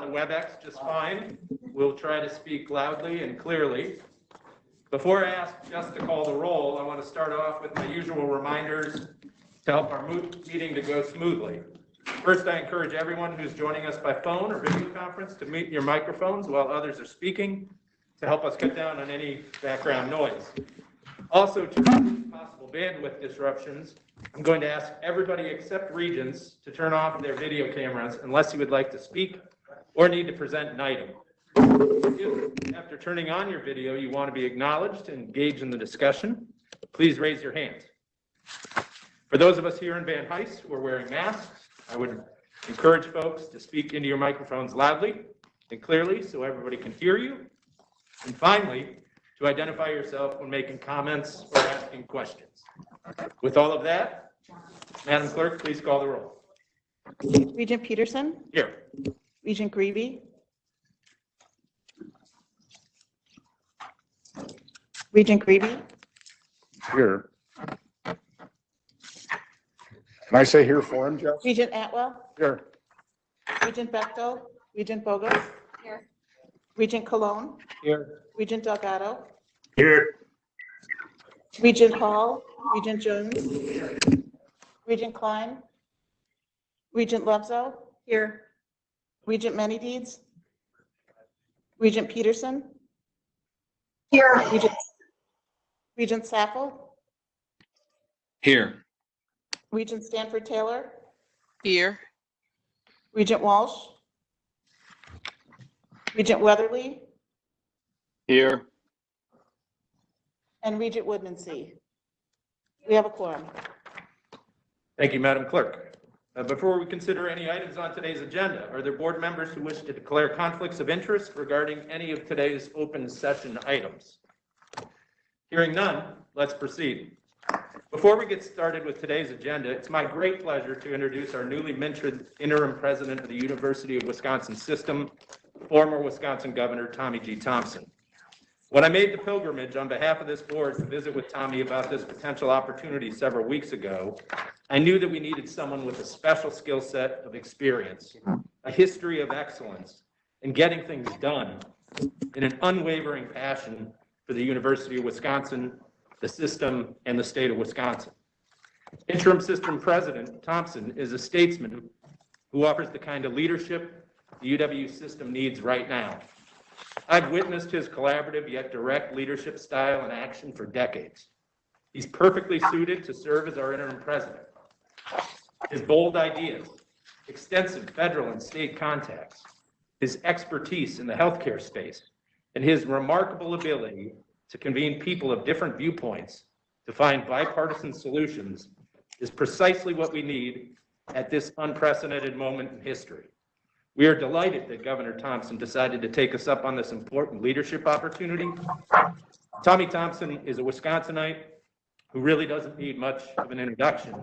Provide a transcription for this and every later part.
WebEx just fine. We'll try to speak loudly and clearly. Before I ask Jess to call the roll, I want to start off with my usual reminders to help our meeting to go smoothly. First, I encourage everyone who's joining us by phone or video conference to mute your microphones while others are speaking to help us cut down on any background noise. Also, to reduce possible bandwidth disruptions, I'm going to ask everybody except Regents to turn off their video cameras unless you would like to speak or need to present an item. If, after turning on your video, you want to be acknowledged and engage in the discussion, please raise your hand. For those of us here in Van Heist who are wearing masks, I would encourage folks to speak into your microphones loudly and clearly so everybody can hear you. And finally, to identify yourself when making comments or asking questions. With all of that, Madam Clerk, please call the roll. Regent Peterson? Here. Regent Greavy? Regent Greavy? Here. Can I say here for him, Jeff? Regent Atwell? Here. Regent Bechtel? Regent Bogus? Here. Regent Cologne? Here. Regent Delgado? Here. Regent Hall? Regent Jones? Regent Klein? Regent Levzo? Here. Regent Manydeeds? Regent Peterson? Here. Regent Sappel? Here. Regent Stanford Taylor? Here. Regent Walsh? Regent Weatherly? Here. And Regent Woodmansee. We have a quorum. Thank you, Madam Clerk. Before we consider any items on today's agenda, are there board members who wish to declare conflicts of interest regarding any of today's open session items? Hearing none, let's proceed. Before we get started with today's agenda, it's my great pleasure to introduce our newly minted interim president of the University of Wisconsin System, former Wisconsin Governor Tommy G. Thompson. When I made the pilgrimage on behalf of this board to visit with Tommy about this potential opportunity several weeks ago, I knew that we needed someone with a special skill set of experience, a history of excellence, and getting things done, in an unwavering passion for the University of Wisconsin, the system, and the state of Wisconsin. Interim System President Thompson is a statesman who offers the kind of leadership the UW system needs right now. I've witnessed his collaborative yet direct leadership style in action for decades. He's perfectly suited to serve as our interim president. His bold ideas, extensive federal and state contacts, his expertise in the healthcare space, and his remarkable ability to convene people of different viewpoints to find bipartisan solutions is precisely what we need at this unprecedented moment in history. We are delighted that Governor Thompson decided to take us up on this important leadership opportunity. Tommy Thompson is a Wisconsinite who really doesn't need much of an introduction.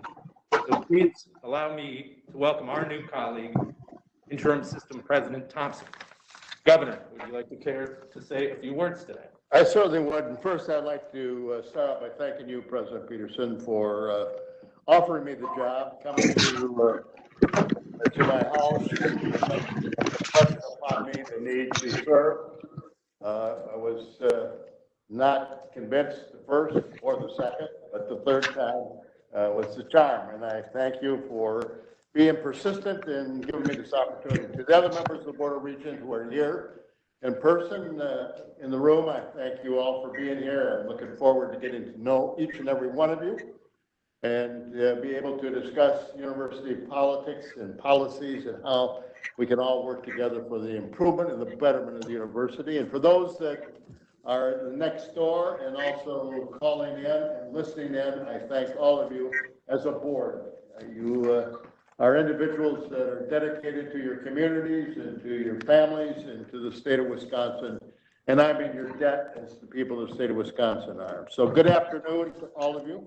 So please allow me to welcome our new colleague, Interim System President Thompson. Governor, would you like to care to say a few words today? I certainly would. And first, I'd like to start out by thanking you, President Peterson, for offering me the job, coming to my house, pressing upon me the need to serve. I was not convinced the first or the second, but the third time was the charm. And I thank you for being persistent and giving me this opportunity. To the other members of the Board of Regents who are here in person in the room, I thank you all for being here. I'm looking forward to getting to know each and every one of you and be able to discuss university politics and policies and how we can all work together for the improvement and the betterment of the university. And for those that are next door and also calling in and listening in, I thank all of you as a board. You are individuals that are dedicated to your communities and to your families and to the state of Wisconsin. And I'm in your debt as the people of the state of Wisconsin are. So good afternoon to all of you.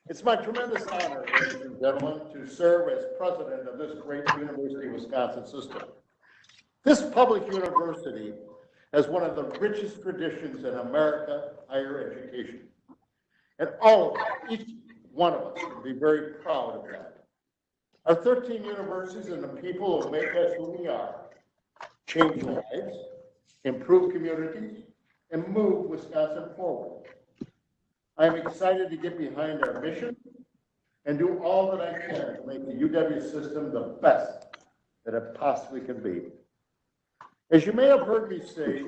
It's my tremendous honor, ladies and gentlemen, to serve as president of this great University of Wisconsin system. This public university has one of the richest traditions in America higher education. And all of us, each one of us, can be very proud of that. Our 13 universities and the people who make us who we are change lives, improve communities, and move Wisconsin forward. I'm excited to get behind our mission and do all that I can to make the UW system the best that it possibly can be. As you may have heard me say,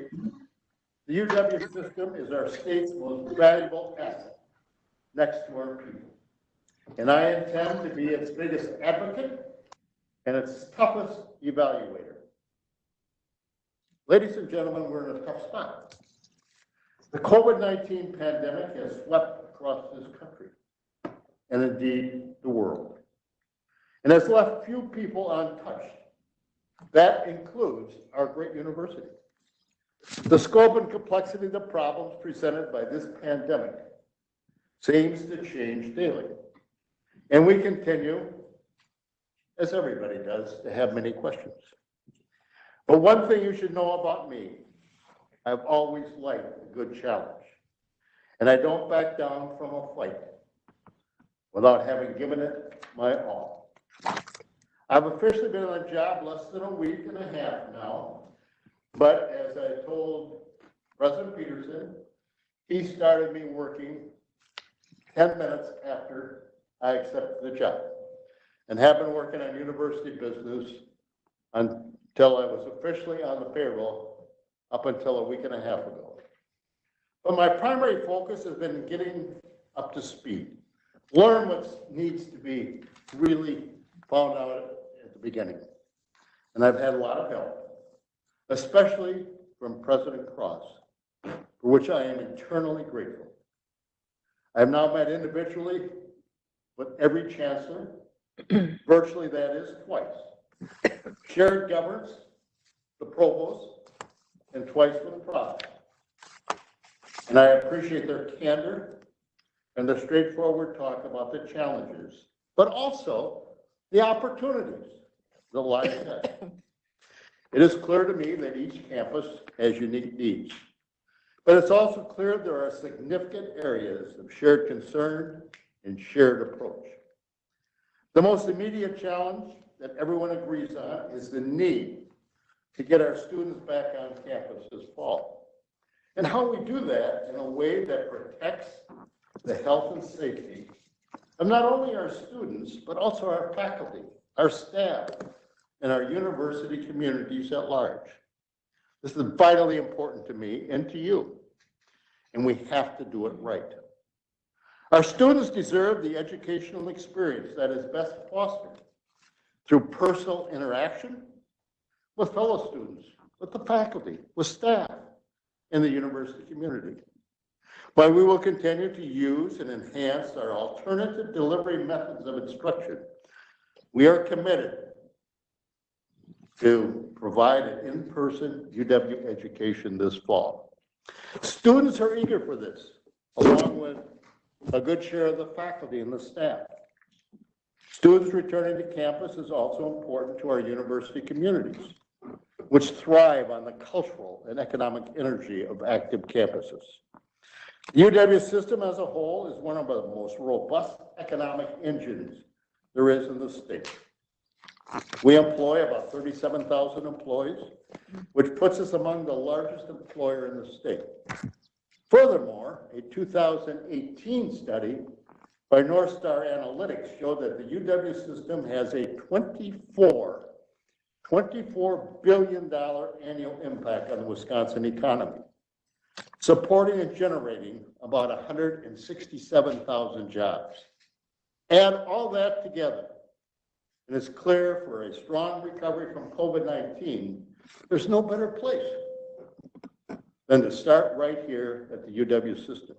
the UW system is our state's most valuable asset, next to our people. And I intend to be its biggest advocate and its toughest evaluator. Ladies and gentlemen, we're in a tough spot. The COVID-19 pandemic has swept across this country, and indeed the world, and has left few people untouched. That includes our great university. The scope and complexity of the problems presented by this pandemic seems to change daily. And we continue, as everybody does, to have many questions. But one thing you should know about me, I've always liked a good challenge. And I don't back down from a fight without having given it my all. I've officially been on the job less than a week and a half now, but as I told President Peterson, he started me working 10 minutes after I accepted the job, and have been working on university business until I was officially on the payroll up until a week and a half ago. But my primary focus has been getting up to speed, learn what needs to be really found out at the beginning. And I've had a lot of help, especially from President Cross, for which I am eternally grateful. I have now met individually with every chancellor, virtually that is twice, shared governance, the provost, and twice with Provost. And I appreciate their candor and the straightforward talk about the challenges, but also the opportunities that lie ahead. It is clear to me that each campus has unique needs, but it's also clear there are significant areas of shared concern and shared approach. The most immediate challenge that everyone agrees on is the need to get our students back on campus this fall. And how we do that in a way that protects the health and safety of not only our students, but also our faculty, our staff, and our university communities at large. This is vitally important to me and to you, and we have to do it right. Our students deserve the educational experience that is best fostered through personal interaction with fellow students, with the faculty, with staff, and the university community. But we will continue to use and enhance our alternative delivery methods of instruction. We are committed to provide an in-person UW education this fall. Students are eager for this, along with a good share of the faculty and the staff. Students returning to campus is also important to our university communities, which thrive on the cultural and economic energy of active campuses. The UW system as a whole is one of the most robust economic engines there is in the state. We employ about 37,000 employees, which puts us among the largest employer in the state. Furthermore, a 2018 study by North Star Analytics showed that the UW system has a $24 billion annual impact on the Wisconsin economy, supporting and generating about 167,000 jobs. Add all that together, and it's clear for a strong recovery from COVID-19, there's no better place than to start right here at the UW system.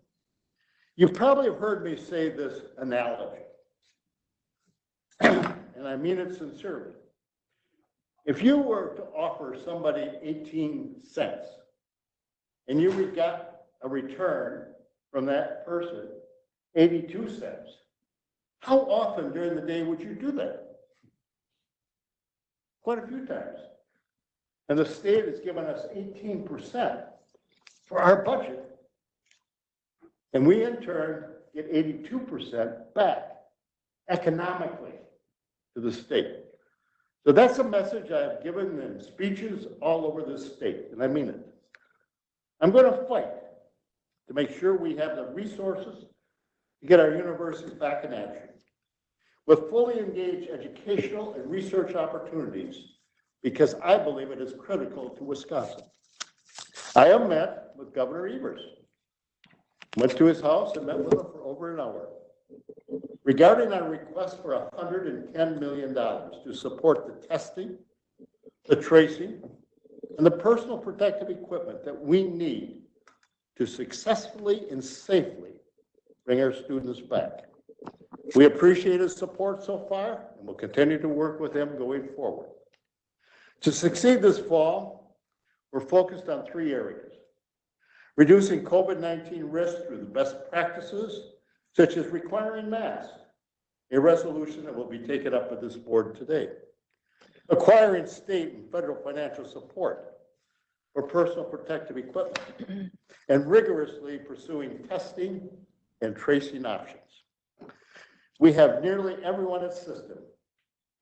You probably have heard me say this analogy, and I mean it sincerely. If you were to offer somebody 18 cents and you got a return from that person 82 cents, how often during the day would you do that? Quite a few times. And the state has given us 18% for our budget. And we in turn get 82% back economically to the state. So that's a message I've given in speeches all over this state, and I mean it. I'm going to fight to make sure we have the resources to get our universities back in action with fully engaged educational and research opportunities, because I believe it is critical to Wisconsin. I have met with Governor Evers, went to his house and met with him for over an hour regarding our request for $110 million to support the testing, the tracing, and the personal protective equipment that we need to successfully and safely bring our students back. We appreciate his support so far, and will continue to work with him going forward. To succeed this fall, we're focused on 3 areas: reducing COVID-19 risk through the best practices, such as requiring masks, a resolution that will be taken up with this board today; acquiring state and federal financial support for personal protective equipment; and rigorously pursuing testing and tracing options. We have nearly everyone at system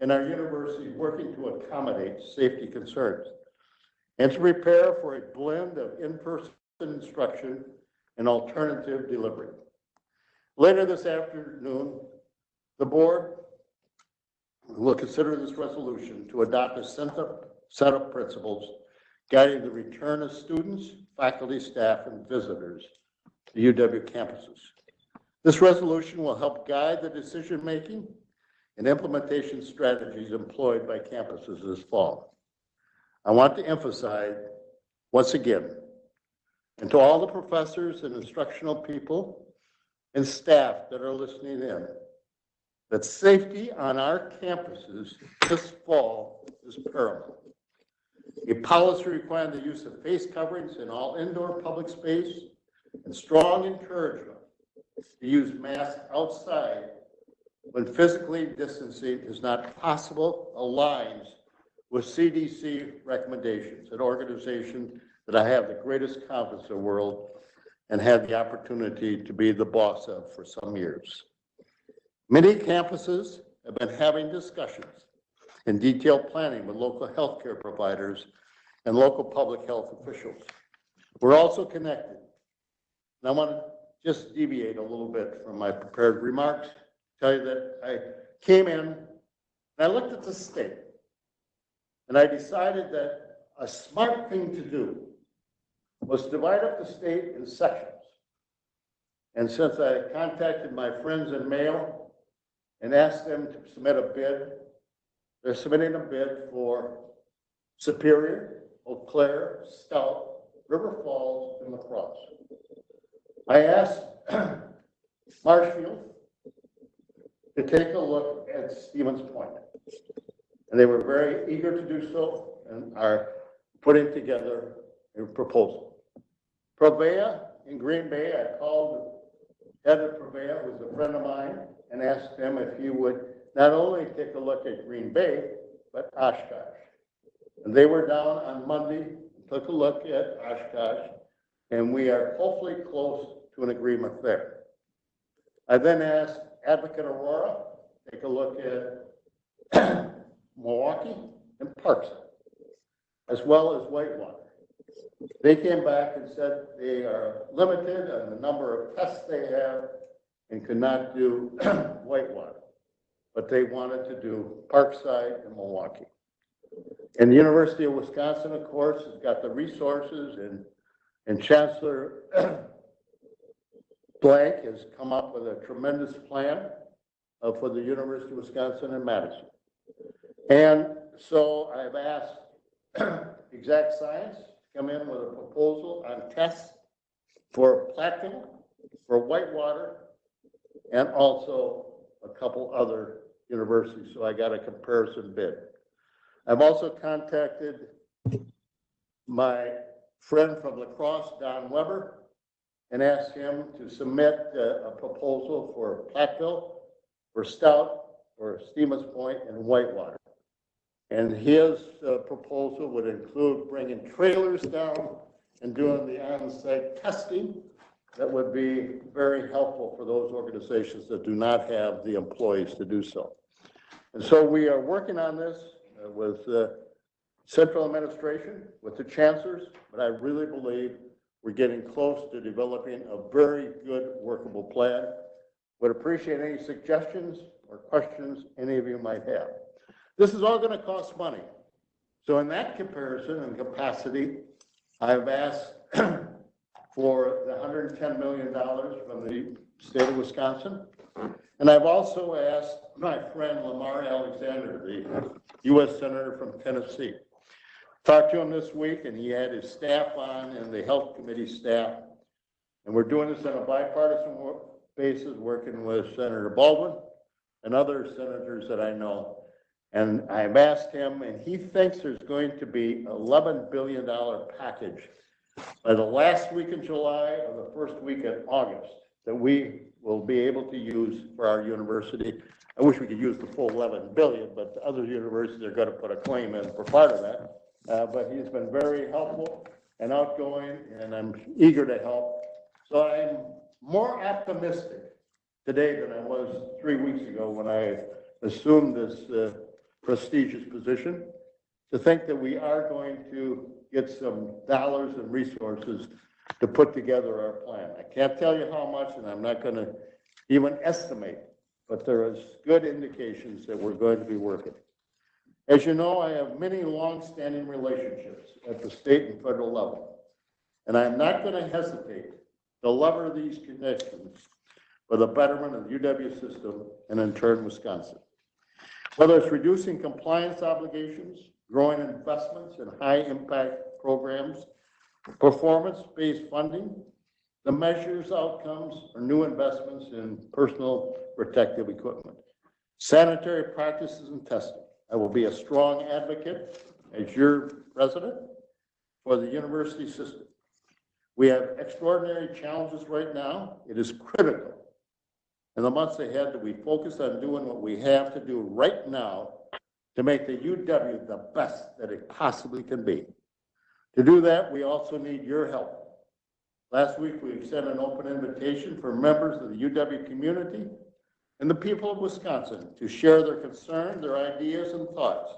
in our university working to accommodate safety concerns and to prepare for a blend of in-person instruction and alternative delivery. Later this afternoon, the board will consider this resolution to adopt a set of principles guiding the return of students, faculty, staff, and visitors to UW campuses. This resolution will help guide the decision-making and implementation strategies employed by campuses this fall. I want to emphasize once again, and to all the professors and instructional people and staff that are listening in, that safety on our campuses this fall is paramount. A policy requiring the use of face coverings in all indoor public space and strong encouragement to use masks outside when physically distancing is not possible aligns with CDC recommendations, an organization that I have the greatest confidence in the world and had the opportunity to be the boss of for some years. Many campuses have been having discussions and detailed planning with local healthcare providers and local public health officials. We're also connected. And I want to just deviate a little bit from my prepared remarks, tell you that I came in and I looked at the state and I decided that a smart thing to do was divide up the state in sections. And since I contacted my friends in Mayo and asked them to submit a bid, they're submitting a bid for Superior, Eau Claire, Stout, River Falls, and La Crosse. I asked Marshfield to take a look at Stevens Point, and they were very eager to do so and are putting together a proposal. Provea in Green Bay, I called the head of Provea, who was a friend of mine, and asked him if he would not only take a look at Green Bay, but Oshkosh. And they were down on Monday, took a look at Oshkosh, and we are hopefully close to an agreement there. I then asked Advocate Aurora, take a look at Milwaukee and Parkside, as well as Whitewater. They came back and said they are limited on the number of tests they have and could not do Whitewater, but they wanted to do Parkside and Milwaukee. And the University of Wisconsin, of course, has got the resources, and Chancellor Blank has come up with a tremendous plan for the University of Wisconsin in Madison. And so I've asked Exact Science to come in with a proposal on tests for Platteville, for Whitewater, and also a couple other universities. So I got a comparison bid. I've also contacted my friend from La Crosse, Don Weber, and asked him to submit a proposal for Platteville, for Stout, for Stevens Point, and Whitewater. And his proposal would include bringing trailers down and doing the on-site testing. That would be very helpful for those organizations that do not have the employees to do so. And so we are working on this. with central administration, with the chancellors, but I really believe we're getting close to developing a very good workable plan. Would appreciate any suggestions or questions any of you might have. This is all going to cost money. So in that comparison and capacity, I've asked for the $110 million from the state of Wisconsin. And I've also asked my friend Lamar Alexander, the U.S. Senator from Tennessee. Talked to him this week, and he had his staff on and the health committee staff. And we're doing this on a bipartisan basis, working with Senator Baldwin and other senators that I know. And I've asked him, and he thinks there's going to be an $11 billion package by the last week in July or the first week in August that we will be able to use for our university. I wish we could use the full 11 billion, but other universities are going to put a claim in for part of that. But he's been very helpful and outgoing, and I'm eager to help. So I'm more optimistic today than I was 3 weeks ago when I assumed this prestigious position, to think that we are going to get some dollars and resources to put together our plan. I can't tell you how much, and I'm not going to even estimate, but there is good indications that we're going to be working. As you know, I have many long-standing relationships at the state and federal level, and I'm not going to hesitate to lever these connections for the betterment of the UW system and in turn Wisconsin. Whether it's reducing compliance obligations, growing investments in high-impact programs, performance-based funding, the measures, outcomes, or new investments in personal protective equipment, sanitary practices and testing. I will be a strong advocate as your president for the university system. We have extraordinary challenges right now. It is critical in the months ahead that we focus on doing what we have to do right now to make the UW the best that it possibly can be. To do that, we also need your help. Last week, we extended an open invitation for members of the UW community and the people of Wisconsin to share their concerns, their ideas, and thoughts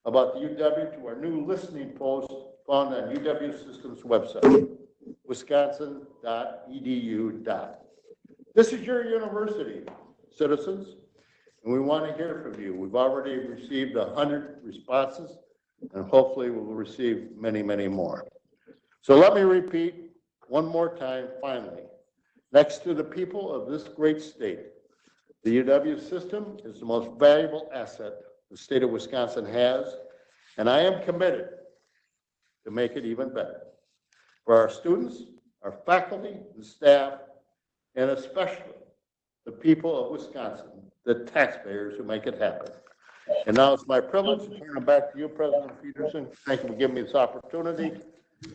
about the UW to our new listening post found on UW System's website, wisconsin.edu. This is your university, citizens, and we want to hear from you. We've already received 100 responses, and hopefully we'll receive many, many more. So let me repeat one more time, finally. Next to the people of this great state, the UW system is the most valuable asset the state of Wisconsin has, and I am committed to make it even better for our students, our faculty and staff, and especially the people of Wisconsin, the taxpayers who make it happen. And now it's my privilege to turn it back to you, President Peterson. Thank you for giving me this opportunity,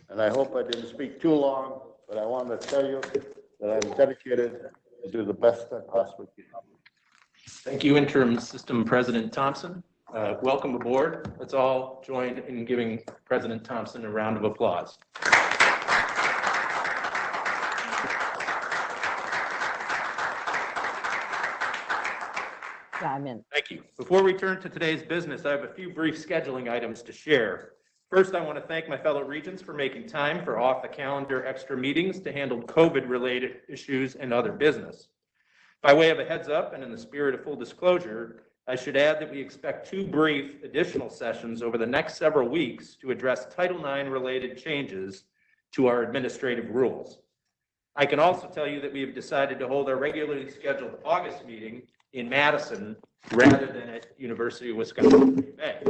and I hope I didn't speak too long, but I want to tell you that I'm dedicated to do the best I possibly can. Thank you, Interim System President Thompson. Welcome aboard. Let's all join in giving President Thompson a round of applause. Thank you. Before we turn to today's business, I have a few brief scheduling items to share. First, I want to thank my fellow regents for making time for off-the-calendar extra meetings to handle COVID-related issues and other business. By way of a heads up and in the spirit of full disclosure, I should add that we expect 2 brief additional sessions over the next several weeks to address Title IX related changes to our administrative rules. I can also tell you that we have decided to hold our regularly scheduled August meeting in Madison rather than at University of Wisconsin-Green Bay.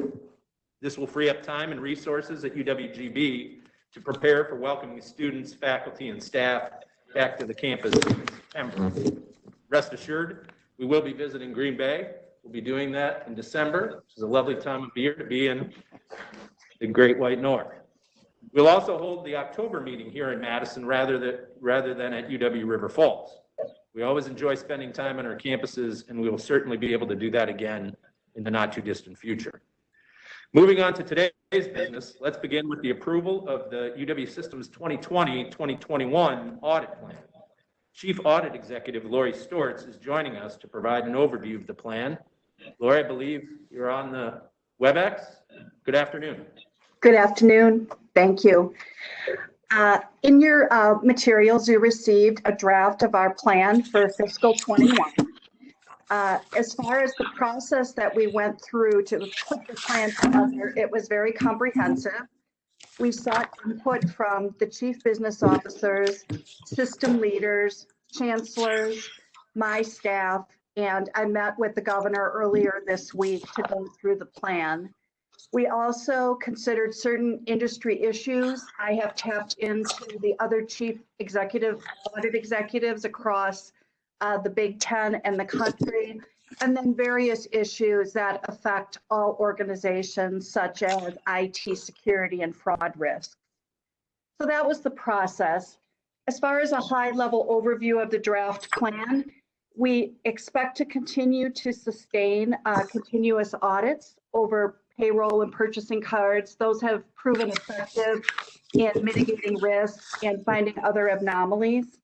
This will free up time and resources at UWGB to prepare for welcoming students, faculty, and staff back to the campus in September. Rest assured, we will be visiting Green Bay. We'll be doing that in December, which is a lovely time of year to be in the Great White North. We'll also hold the October meeting here in Madison rather than at UW River Falls. We always enjoy spending time on our campuses, and we will certainly be able to do that again in the not too distant future. Moving on to today's business, let's begin with the approval of the UW Systems 2020-2021 audit plan. Chief Audit Executive Lori Stortz is joining us to provide an overview of the plan. Lori, I believe you're on the WebEx. Good afternoon. Good afternoon. Thank you. In your materials, you received a draft of our plan for fiscal 21. As far as the process that we went through to put the plan together, it was very comprehensive. We sought input from the chief business officers, system leaders, chancellors, my staff, and I met with the governor earlier this week to go through the plan. We also considered certain industry issues. I have tapped into the other chief audit executives across the Big Ten and the country, and then various issues that affect all organizations such as IT security and fraud risk. So that was the process. As far as a high-level overview of the draft plan, we expect to continue to sustain continuous audits over payroll and purchasing cards. Those have proven effective in mitigating risk and finding other anomalies.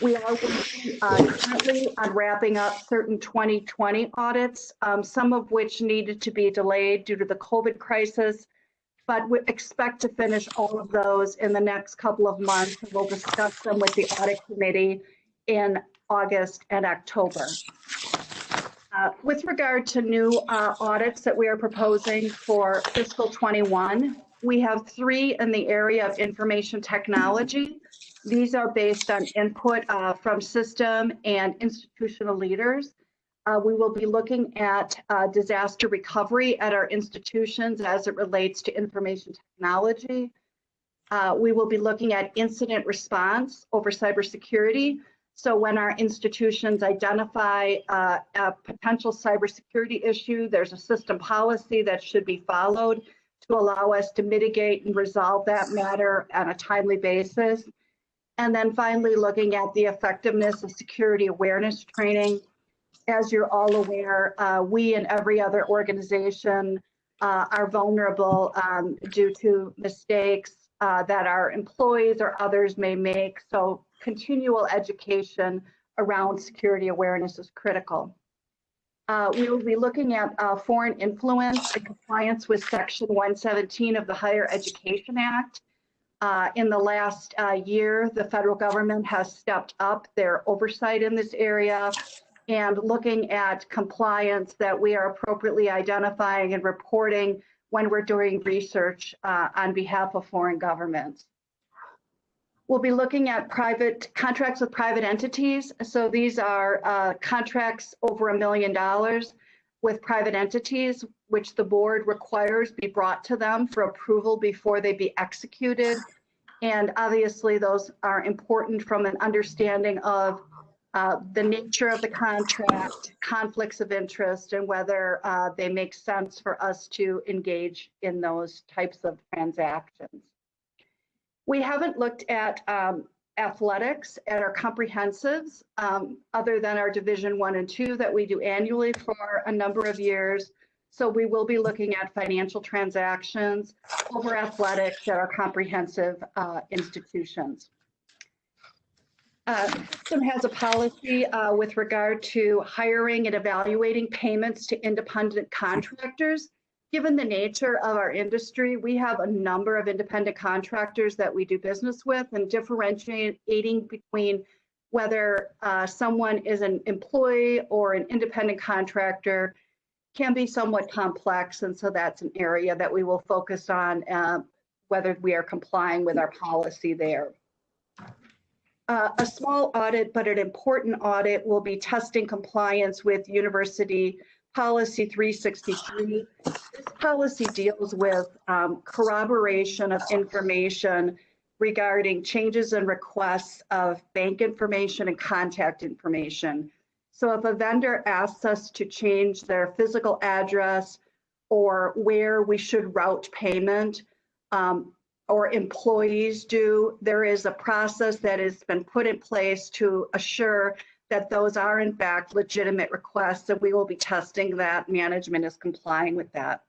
We are working currently on wrapping up certain 2020 audits, some of which needed to be delayed due to the COVID crisis, but we expect to finish all of those in the next couple of months. We'll discuss them with the audit committee in August and October. With regard to new audits that we are proposing for fiscal 21, we have 3 in the area of information technology. These are based on input from system and institutional leaders. We will be looking at disaster recovery at our institutions as it relates to information technology. We will be looking at incident response over cybersecurity. So when our institutions identify a potential cybersecurity issue, there's a system policy that should be followed to allow us to mitigate and resolve that matter on a timely basis. And then finally, looking at the effectiveness of security awareness training. As you're all aware, we and every other organization are vulnerable due to mistakes that our employees or others may make. So continual education around security awareness is critical. We will be looking at foreign influence in compliance with Section 117 of the Higher Education Act. In the last year, the federal government has stepped up their oversight in this area and looking at compliance that we are appropriately identifying and reporting when we're doing research on behalf of foreign governments. We'll be looking at private contracts with private entities. So these are contracts over $1 million with private entities, which the board requires be brought to them for approval before they be executed. And obviously those are important from an understanding of the nature of the contract, conflicts of interest, and whether they make sense for us to engage in those types of transactions. We haven't looked at athletics at our comprehensives, other than our Division 1 and 2 that we do annually for a number of years. So we will be looking at financial transactions over athletics at our comprehensive institutions. System has a policy with regard to hiring and evaluating payments to independent contractors. Given the nature of our industry, we have a number of independent contractors that we do business with, and differentiating between whether someone is an employee or an independent contractor can be somewhat complex. And so that's an area that we will focus on, whether we are complying with our policy there. A small audit, but an important audit, will be testing compliance with University Policy 363. This policy deals with corroboration of information regarding changes and requests of bank information and contact information. So if a vendor asks us to change their physical address or where we should route payment, or employees do, there is a process that has been put in place to assure that those are in fact legitimate requests, and we will be testing that management is complying with that.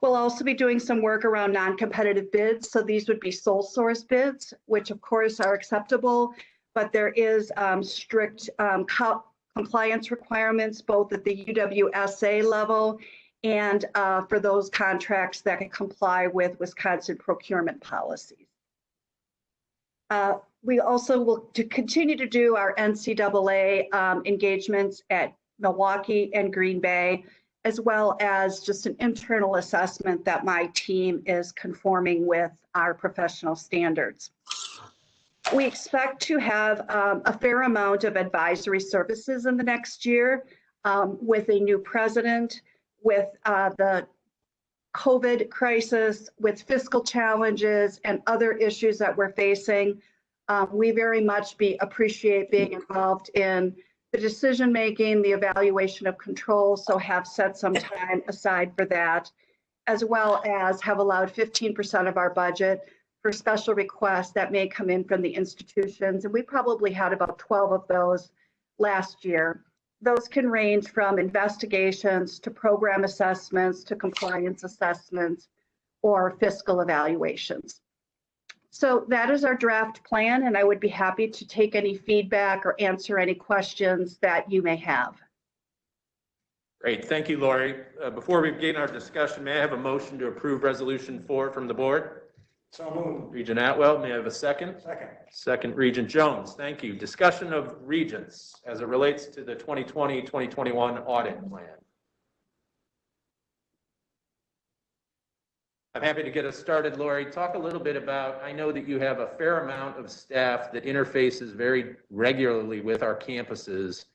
We'll also be doing some work around non-competitive bids. So these would be sole source bids, which of course are acceptable, but there is strict compliance requirements both at the UWSA level and for those contracts that can comply with Wisconsin procurement policies. We also will continue to do our NCAA engagements at Milwaukee and Green Bay, as well as just an internal assessment that my team is conforming with our professional standards. We expect to have a fair amount of advisory services in the next year with a new president, with the COVID crisis, with fiscal challenges and other issues that we're facing. We very much appreciate being involved in the decision-making, the evaluation of control, so have set some time aside for that, as well as have allowed 15% of our budget for special requests that may come in from the institutions. And we probably had about 12 of those last year. Those can range from investigations to program assessments to compliance assessments or fiscal evaluations. So that is our draft plan, and I would be happy to take any feedback or answer any questions that you may have. Great, thank you, Lori. Before we begin our discussion, may I have a motion to approve Resolution 4 from the board? So moved. Regent Atwell, may I have a second? Second. Second, Regent Jones. Thank you. Discussion of Regents as it relates to the 2020-2021 audit plan. I'm happy to get us started, Lori. Talk a little bit about, I know that you have a fair amount of staff that interfaces very regularly with our campuses.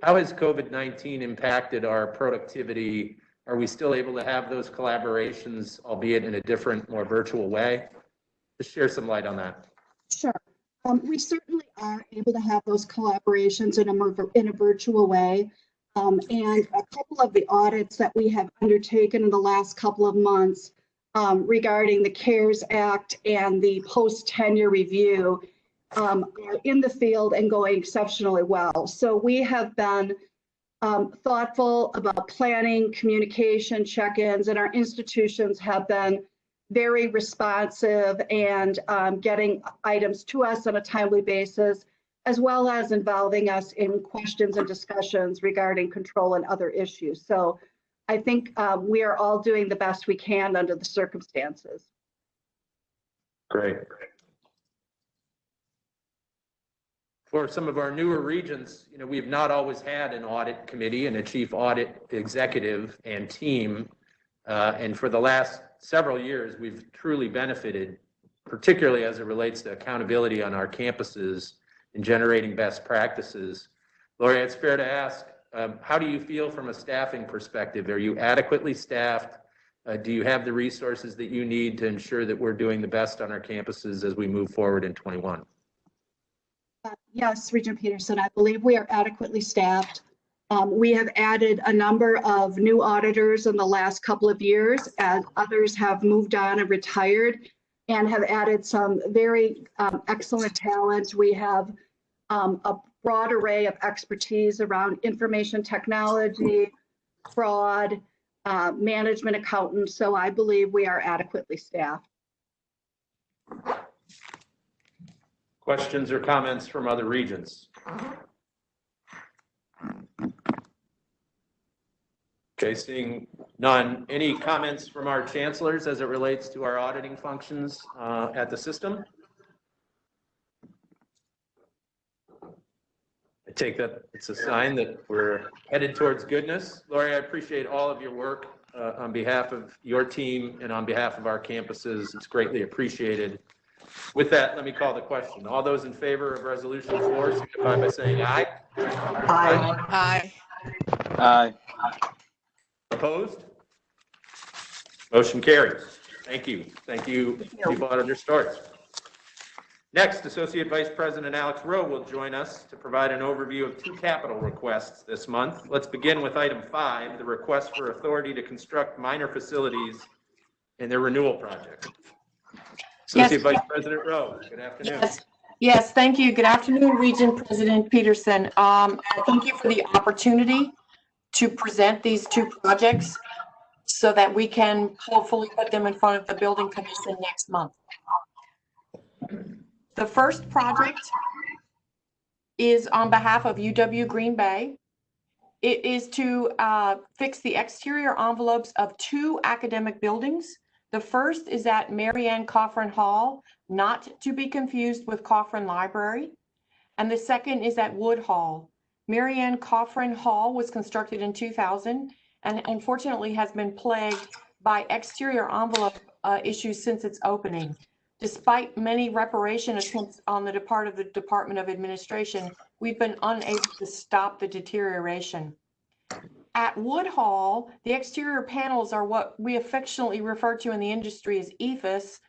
How has COVID-19 impacted our productivity? Are we still able to have those collaborations, albeit in a different, more virtual way? Just share some light on that. Sure. We certainly are able to have those collaborations in a virtual way. And a couple of the audits that we have undertaken in the last couple of months regarding the CARES Act and the post-tenure review are in the field and going exceptionally well. So we have been thoughtful about planning, communication, check-ins, and our institutions have been very responsive and getting items to us on a timely basis, as well as involving us in questions and discussions regarding control and other issues. So I think we are all doing the best we can under the circumstances. Great. For some of our newer regions, we have not always had an audit committee and a chief audit executive and team. And for the last several years, we've truly benefited, particularly as it relates to accountability on our campuses and generating best practices. Lori, it's fair to ask, how do you feel from a staffing perspective? Are you adequately staffed? Do you have the resources that you need to ensure that we're doing the best on our campuses as we move forward in 21? Yes, Regent Peterson, I believe we are adequately staffed. We have added a number of new auditors in the last couple of years as others have moved on and retired, and have added some very excellent talent. We have a broad array of expertise around information technology, fraud, management accountants. So I believe we are adequately staffed. Questions or comments from other regions? Okay, seeing none. Any comments from our chancellors as it relates to our auditing functions at the system? I take that it's a sign that we're headed towards goodness. Lori, I appreciate all of your work on behalf of your team and on behalf of our campuses. It's greatly appreciated. With that, let me call the question. All those in favor of Resolution 4, signify by saying aye. Aye. Aye. Aye. Opposed? Motion carries. Thank you. Thank you, Chief Auditor Storrs. Next, Associate Vice President Alex Rowe will join us to provide an overview of 2 capital requests this month. Let's begin with item 5, the request for authority to construct minor facilities in their renewal project. Associate Vice President Rowe, good afternoon. Yes, thank you. Good afternoon, Region President Peterson. Thank you for the opportunity to present these 2 projects so that we can hopefully put them in front of the Building Commission next month. The first project is on behalf of UW Green Bay. It is to fix the exterior envelopes of 2 academic buildings. The first is at Mary Ann Coffran Hall, not to be confused with Coffran Library. And the second is at Wood Hall. Mary Ann Coffran Hall was constructed in 2000 and unfortunately has been plagued by exterior envelope issues since its opening. Despite many reparation attempts on the part of the Department of Administration, we've been unable to stop the deterioration. At Wood Hall, the exterior panels are what we affectionately refer to in the industry as EFS,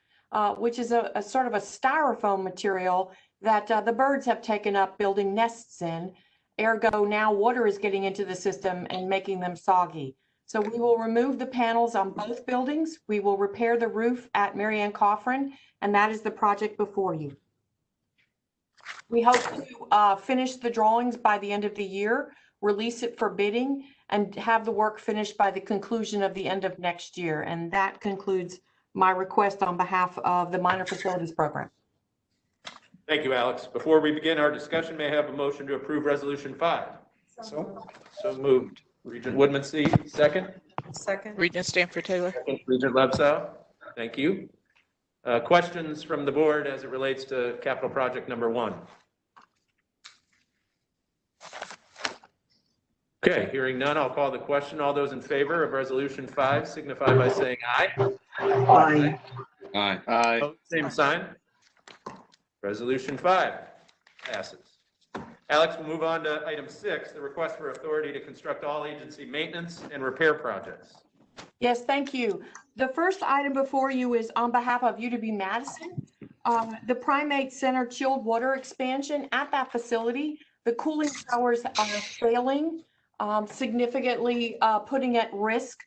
which is a sort of a styrofoam material that the birds have taken up building nests in. Ergo, now water is getting into the system and making them soggy. So we will remove the panels on both buildings. We will repair the roof at Mary Ann Coffran, and that is the project before you. We hope to finish the drawings by the end of the year, release it for bidding, and have the work finished by the conclusion of the end of next year. And that concludes my request on behalf of the Minor Facilities Program. Thank you, Alex. Before we begin our discussion, may I have a motion to approve Resolution 5? So moved. Regent Woodmansee, second. Second. Regent Stanford Taylor. Second, Regent Lebsow. Thank you. Questions from the board as it relates to capital project number 1? Okay, hearing none, I'll call the question. All those in favor of Resolution 5 signify by saying aye. Aye. Aye. Opposed, same sign. Resolution 5 passes. Alex, we'll move on to item 6, the request for authority to construct all agency maintenance and repair projects. Yes, thank you. The first item before you is on behalf of UW-Madison. The Primate Center chilled water expansion at that facility. The cooling towers are failing, significantly putting at risk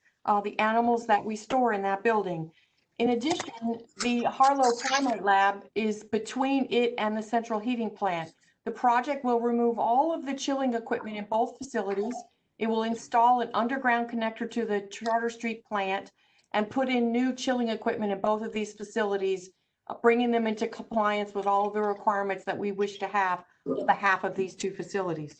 the animals that we store in that building. In addition, the Harlow Primate Lab is between it and the central heating plant. The project will remove all of the chilling equipment in both facilities. It will install an underground connector to the Charter Street plant and put in new chilling equipment in both of these facilities, bringing them into compliance with all of the requirements that we wish to have on behalf of these 2 facilities.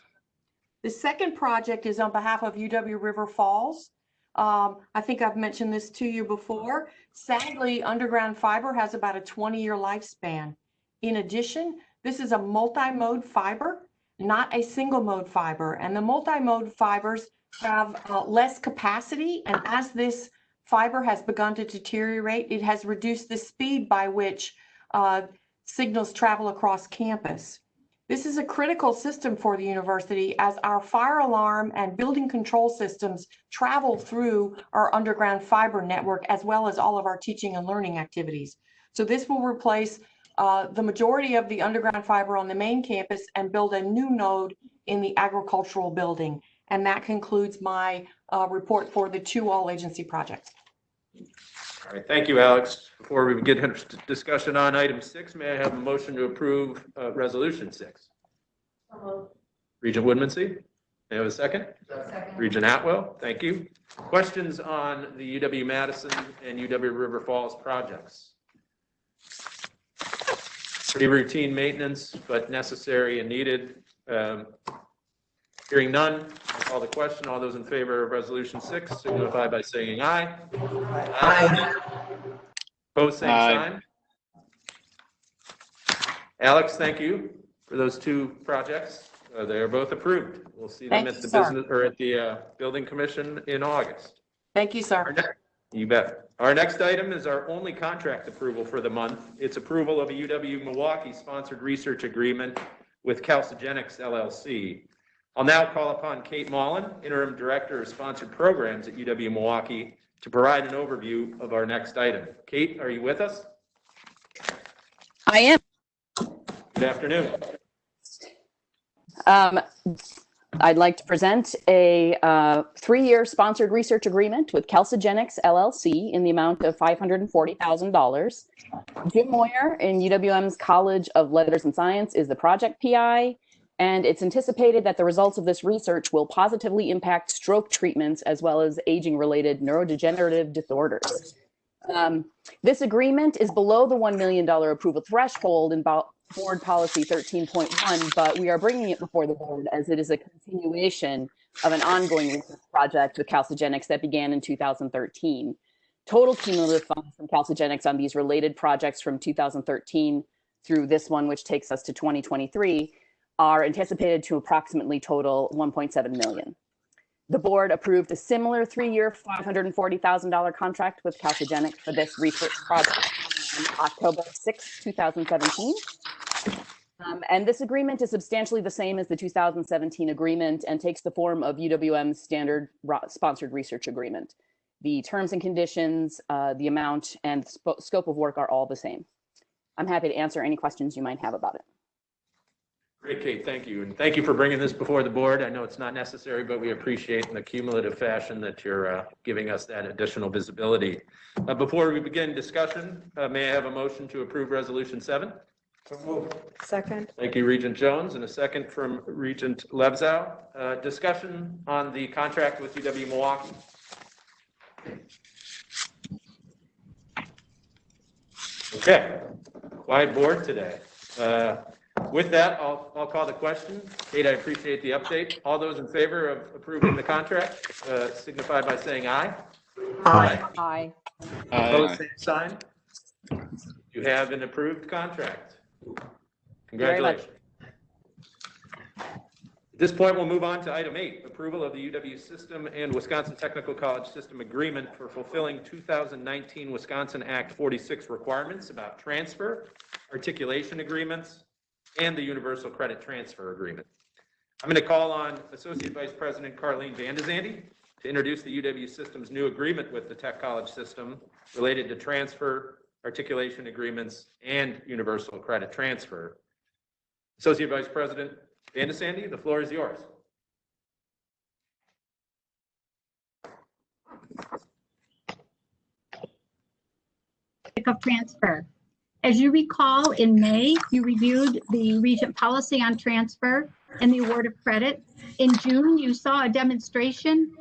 The second project is on behalf of UW River Falls. I think I've mentioned this to you before. Sadly, underground fiber has about a 20-year lifespan. In addition, this is a multi-mode fiber, not a single mode fiber. And the multi-mode fibers have less capacity. And as this fiber has begun to deteriorate, it has reduced the speed by which signals travel across campus. This is a critical system for the university as our fire alarm and building control systems travel through our underground fiber network, as well as all of our teaching and learning activities. So this will replace the majority of the underground fiber on the main campus and build a new node in the agricultural building. And that concludes my report for the 2 all-agency projects. All right, thank you, Alex. Before we begin discussion on item 6, may I have a motion to approve Resolution 6? Regent Woodmansee, may I have a second? Second. Regent Atwell, thank you. Questions on the UW-Madison and UW River Falls projects? Pretty routine maintenance, but necessary and needed. Hearing none, I'll call the question. All those in favor of Resolution 6 signify by saying aye. Aye. Opposed, same sign. Alex, thank you for those 2 projects. They are both approved. We'll see them at the business or at the Building Commission in August. Thank you, sir. You bet. Our next item is our only contract approval for the month. It's approval of a UW-Milwaukee sponsored research agreement with Calcigenics LLC. I'll now call upon Kate Mullen, Interim Director of Sponsored Programs at UW-Milwaukee, to provide an overview of our next item. Kate, are you with us? I am. Good afternoon. I'd like to present a 3-year sponsored research agreement with Calcigenics LLC in the amount of $540,000. Jim Moyer in UWM's College of Letters and Science is the project PI, and it's anticipated that the results of this research will positively impact stroke treatments as well as aging-related neurodegenerative disorders. This agreement is below the $1 million approval threshold in Board Policy 13.1, but we are bringing it before the board as it is a continuation of an ongoing research project with Calcigenics that began in 2013. Total cumulative funds from Calcigenics on these related projects from 2013 through this one, which takes us to 2023, are anticipated to approximately total $1.7 million. The board approved a similar 3-year, $540,000 contract with Calcigenics for this research project on October 6, 2017. And this agreement is substantially the same as the 2017 agreement and takes the form of UWM's standard sponsored research agreement. The terms and conditions, the amount, and scope of work are all the same. I'm happy to answer any questions you might have about it. Great, Kate, thank you. And thank you for bringing this before the board. I know it's not necessary, but we appreciate in the cumulative fashion that you're giving us that additional visibility. Before we begin discussion, may I have a motion to approve Resolution 7? So moved. Second. Thank you, Regent Jones, and a second from Regent Levzow. Discussion on the contract with UW-Milwaukee. Okay, quiet board today. With that, I'll call the question. Kate, I appreciate the update. All those in favor of approving the contract signify by saying aye. Aye. Aye. Opposed, same sign. You have an approved contract. Congratulations. At this point, we'll move on to item 8, approval of the UW System and Wisconsin Technical College System Agreement for fulfilling 2019 Wisconsin Act 46 requirements about transfer, articulation agreements, and the Universal Credit Transfer Agreement. I'm going to call on Associate Vice President Carleen Vandezandy to introduce the UW System's new agreement with the Tech College System related to transfer, articulation agreements, and Universal Credit Transfer. Associate Vice President Vandezandy, the floor is yours. Of transfer. As you recall, in May, you reviewed the Regent policy on transfer and the award of credit. In June, you saw a demonstration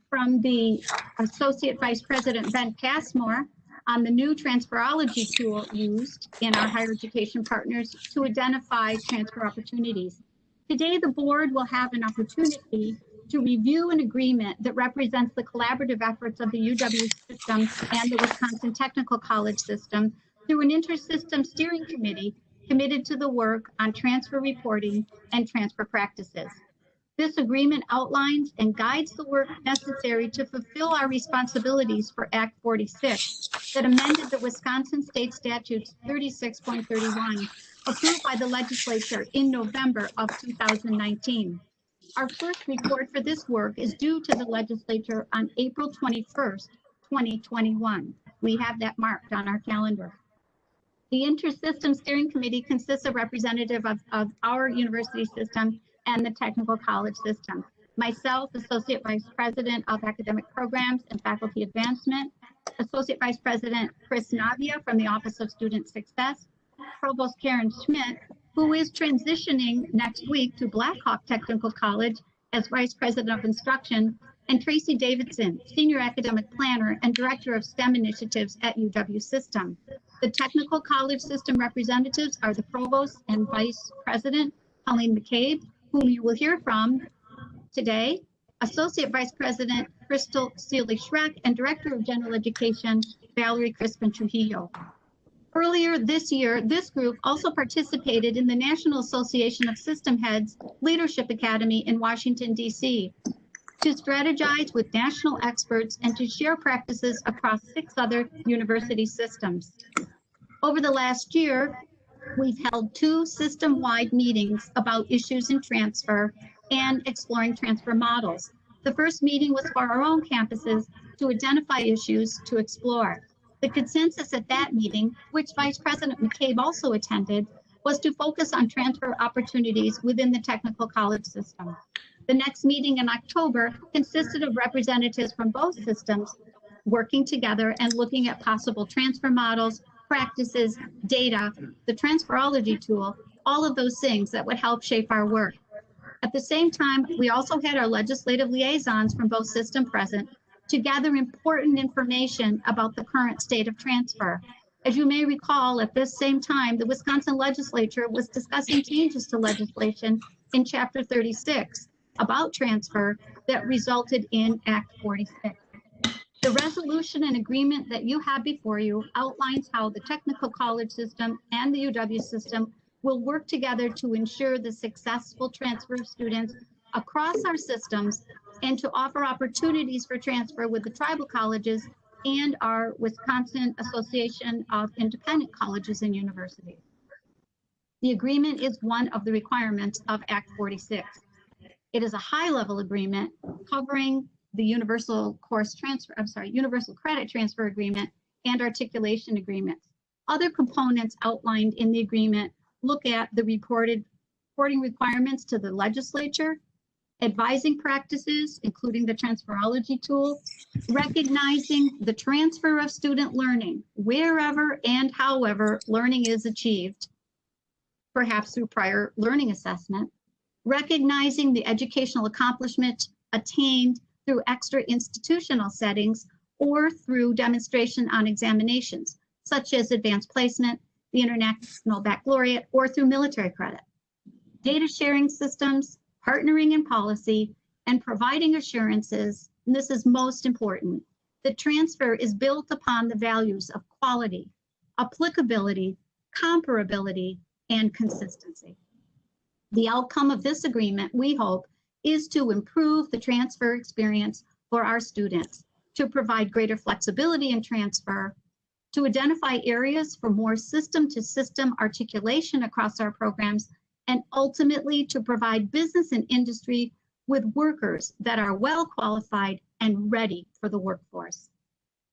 from the Associate Vice President Ben Passmore on the new transferology tool used in our higher education partners to identify transfer opportunities. Today, the board will have an opportunity to review an agreement that represents the collaborative efforts of the UW system and the Wisconsin Technical College system through an inter-system steering committee committed to the work on transfer reporting and transfer practices. This agreement outlines and guides the work necessary to fulfill our responsibilities for Act 46 that amended the Wisconsin State Statutes 36.31, approved by the legislature in November of 2019. Our first report for this work is due to the legislature on April 21st, 2021. We have that marked on our calendar. The Inter-System Steering Committee consists of representatives of our university system and the technical college system. Myself, Associate Vice President of Academic Programs and Faculty Advancement, Associate Vice President Chris Navia from the Office of Student Success, Provost Karen Schmidt, who is transitioning next week to Blackhawk Technical College as Vice President of Instruction, and Tracy Davidson, Senior Academic Planner and Director of STEM Initiatives at UW System. The Technical College System representatives are the Provost and Vice President, Colleen McCabe, whom you will hear from today, Associate Vice President Crystal Seeley-Schreck, and Director of General Education, Valerie Crispin-Trujillo. Earlier this year, this group also participated in the National Association of System Heads Leadership Academy in Washington, D.C., to strategize with national experts and to share practices across 6 other university systems. Over the last year, we've held 2 system-wide meetings about issues in transfer and exploring transfer models. The first meeting was for our own campuses to identify issues to explore. The consensus at that meeting, which Vice President McCabe also attended, was to focus on transfer opportunities within the technical college system. The next meeting in October consisted of representatives from both systems working together and looking at possible transfer models, practices, data, the transferology tool, all of those things that would help shape our work. At the same time, we also had our legislative liaisons from both systems present to gather important information about the current state of transfer. As you may recall, at this same time, the Wisconsin legislature was discussing changes to legislation in Chapter 36 about transfer that resulted in Act 46. The resolution and agreement that you have before you outlines how the technical college system and the UW system will work together to ensure the successful transfer of students across our systems and to offer opportunities for transfer with the tribal colleges and our Wisconsin Association of Independent Colleges and Universities. The agreement is one of the requirements of Act 46. It is a high-level agreement covering the universal credit transfer agreement and articulation agreements. Other components outlined in the agreement look at the reporting requirements to the legislature, advising practices, including the transferology tool, recognizing the transfer of student learning wherever and however learning is achieved, perhaps through prior learning assessment, recognizing the educational accomplishment attained through extra institutional settings or through demonstration on examinations, such as advanced placement, the International Baccalaureate, or through military credit. Data sharing systems, partnering in policy, and providing assurances, and this is most important, the transfer is built upon the values of quality, applicability, comparability, and consistency. The outcome of this agreement, we hope, is to improve the transfer experience for our students, to provide greater flexibility in transfer, to identify areas for more system-to-system articulation across our programs, and ultimately to provide business and industry with workers that are well qualified and ready for the workforce.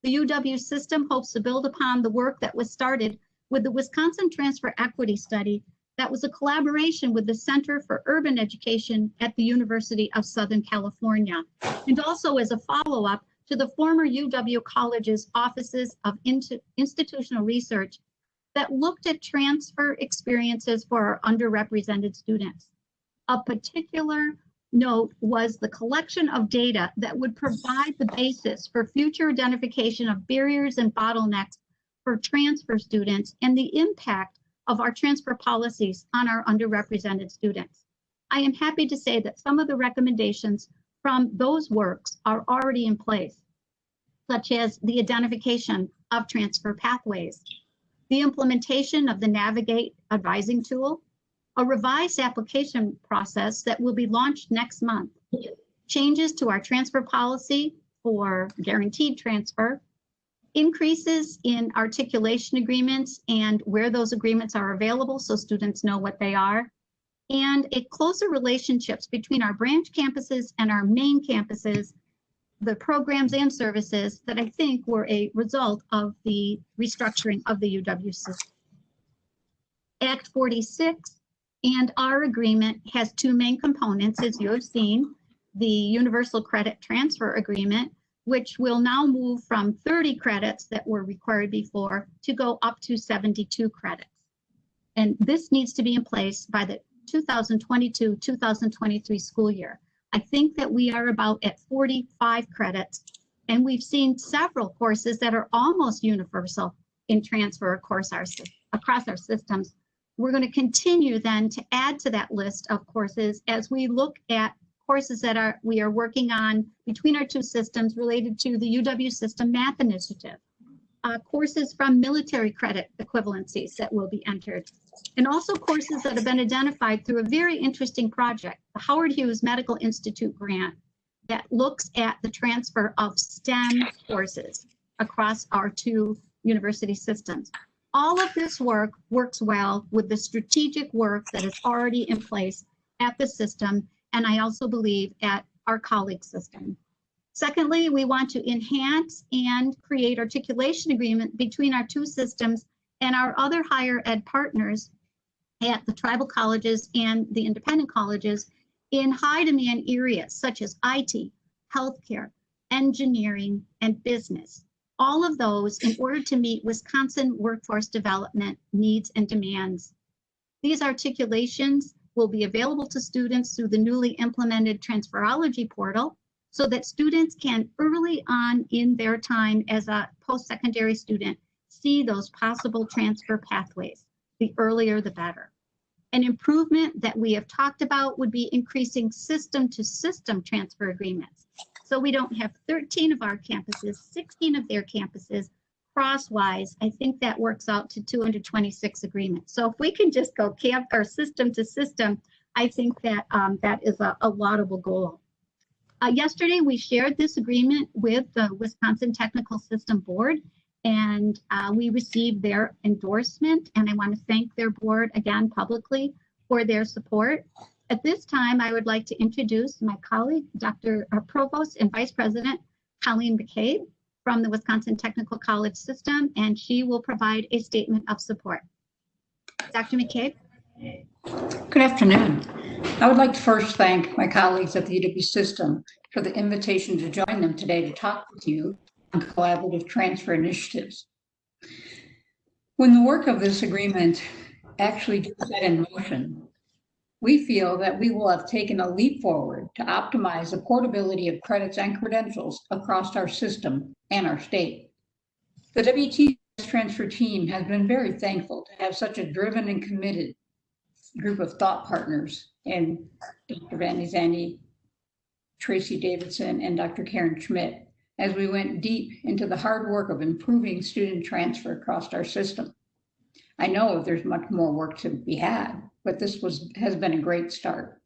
The UW system hopes to build upon the work that was started with the Wisconsin Transfer Equity Study that was a collaboration with the Center for Urban Education at the University of Southern California, and also as a follow-up to the former UW College's Offices of Institutional Research that looked at transfer experiences for our underrepresented students. A particular note was the collection of data that would provide the basis for future identification of barriers and bottlenecks for transfer students and the impact of our transfer policies on our underrepresented students. I am happy to say that some of the recommendations from those works are already in place, such as the identification of transfer pathways, the implementation of the Navigate advising tool, a revised application process that will be launched next month, changes to our transfer policy for guaranteed transfer, increases in articulation agreements and where those agreements are available so students know what they are, and a closer relationships between our branch campuses and our main campuses, the programs and services that I think were a result of the restructuring of the UW system. Act 46 and our agreement has two main components, as you have seen, the Universal Credit Transfer Agreement, which will now move from 30 credits that were required before to go up to 72 credits. And this needs to be in place by the 2022-2023 school year. I think that we are about at 45 credits, and we've seen several courses that are almost universal in transfer across our systems. We're going to continue then to add to that list of courses as we look at courses that we are working on between our two systems related to the UW System Math Initiative, courses from military credit equivalencies that will be entered, and also courses that have been identified through a very interesting project, the Howard Hughes Medical Institute grant, that looks at the transfer of STEM courses across our two university systems. All of this work works well with the strategic work that is already in place at the system, and I also believe at our colleague system. Secondly, we want to enhance and create articulation agreement between our two systems and our other higher ed partners at the tribal colleges and the independent colleges in high demand areas such as IT, healthcare, engineering, and business. All of those in order to meet Wisconsin workforce development needs and demands. These articulations will be available to students through the newly implemented transferology portal so that students can early on in their time as a post-secondary student see those possible transfer pathways. The earlier, the better. An improvement that we have talked about would be increasing system-to-system transfer agreements. So we don't have 13 of our campuses, 16 of their campuses crosswise. I think that works out to 226 agreements. So if we can just go camp or system to system, I think that that is a laudable goal. Yesterday, we shared this agreement with the Wisconsin Technical System Board, and we received their endorsement, and I want to thank their board again publicly for their support. At this time, I would like to introduce my colleague, Dr. Provost and Vice President Colleen McCabe from the Wisconsin Technical College System, and she will provide a statement of support. Dr. McCabe. Good afternoon. I would like to first thank my colleagues at the UW System for the invitation to join them today to talk with you on collaborative transfer initiatives. When the work of this agreement actually gets set in motion, we feel that we will have taken a leap forward to optimize the portability of credits and credentials across our system and our state. The WTS transfer team has been very thankful to have such a driven and committed group of thought partners in Dr. Van Zandy, Tracy Davidson, and Dr. Karen Schmidt, as we went deep into the hard work of improving student transfer across our system. I know there's much more work to be had, but this has been a great start.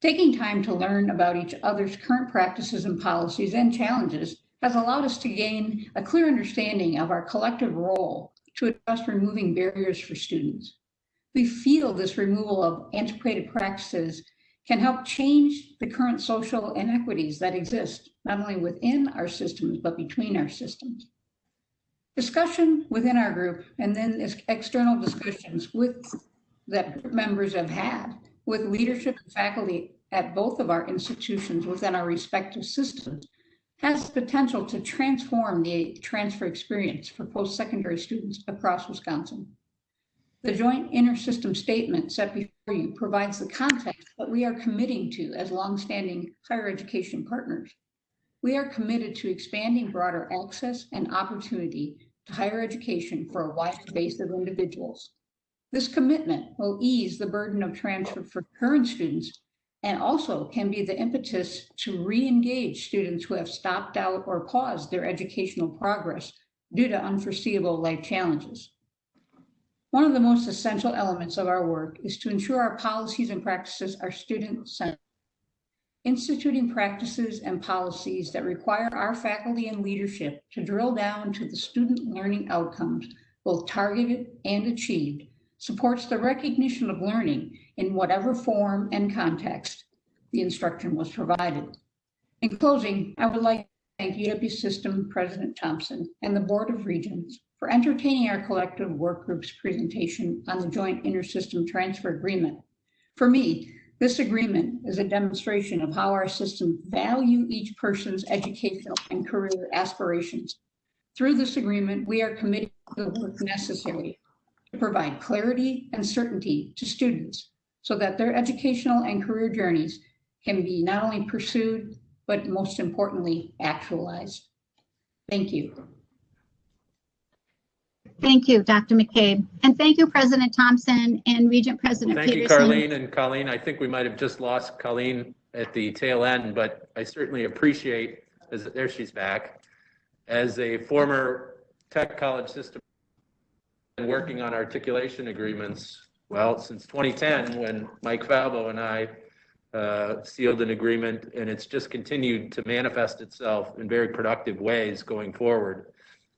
Taking time to learn about each other's current practices and policies and challenges has allowed us to gain a clear understanding of our collective role to address removing barriers for students. We feel this removal of antiquated practices can help change the current social inequities that exist, not only within our systems, but between our systems. Discussion within our group and then external discussions that group members have had with leadership and faculty at both of our institutions within our respective systems has the potential to transform the transfer experience for post-secondary students across Wisconsin. The joint inter-system statement set before you provides the context that we are committing to as longstanding higher education partners. We are committed to expanding broader access and opportunity to higher education for a wider base of individuals. This commitment will ease the burden of transfer for current students and also can be the impetus to re-engage students who have stopped out or paused their educational progress due to unforeseeable life challenges. One of the most essential elements of our work is to ensure our policies and practices are student-centered. Instituting practices and policies that require our faculty and leadership to drill down to the student learning outcomes, both targeted and achieved, supports the recognition of learning in whatever form and context the instruction was provided. In closing, I would like to thank UW System President Thompson and the Board of Regents for entertaining our collective work group's presentation on the joint inter-system transfer agreement. For me, this agreement is a demonstration of how our systems value each person's educational and career aspirations. Through this agreement, we are committed to the work necessary to provide clarity and certainty to students so that their educational and career journeys can be not only pursued, but most importantly, actualized. Thank you. Thank you, Dr. McCabe. And thank you, President Thompson and Regent President Thank you, Peterson. Carleen and Colleen. I think we might have just lost Colleen at the tail end, but I certainly appreciate, there she's back, as a former tech college system and working on articulation agreements, well, since 2010, when Mike Falbo and I sealed an agreement, and it's just continued to manifest itself in very productive ways going forward.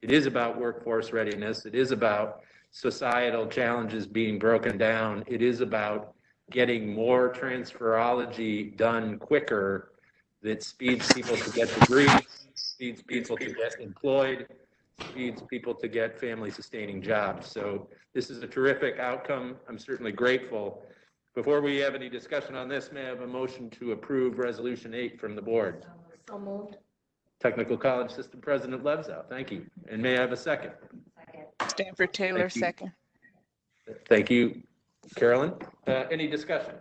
It is about workforce readiness. It is about societal challenges being broken down. It is about getting more transferology done quicker that speeds people to get degrees, speeds people to get employed, speeds people to get family sustaining jobs. So this is a terrific outcome. I'm certainly grateful. Before we have any discussion on this, may I have a motion to approve Resolution 8 from the board? So moved. Technical College System President Levzow, thank you. And may I have a second? Stanford Taylor, Thank you. second. Thank you, Carolyn. Any discussion?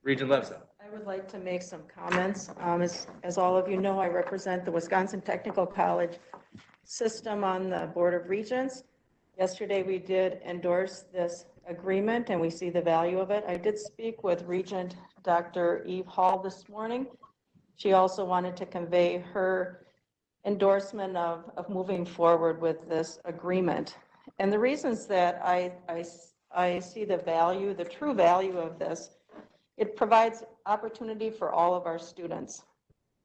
Regent Levzow. I would like to make some comments. As all of you know, I represent the Wisconsin Technical College System on the Board of Regents. Yesterday, we did endorse this agreement and we see the value of it. I did speak with Regent Dr. Eve Hall this morning. She also wanted to convey her endorsement of moving forward with this agreement. And the reasons that I see the value, the true value of this, it provides opportunity for all of our students.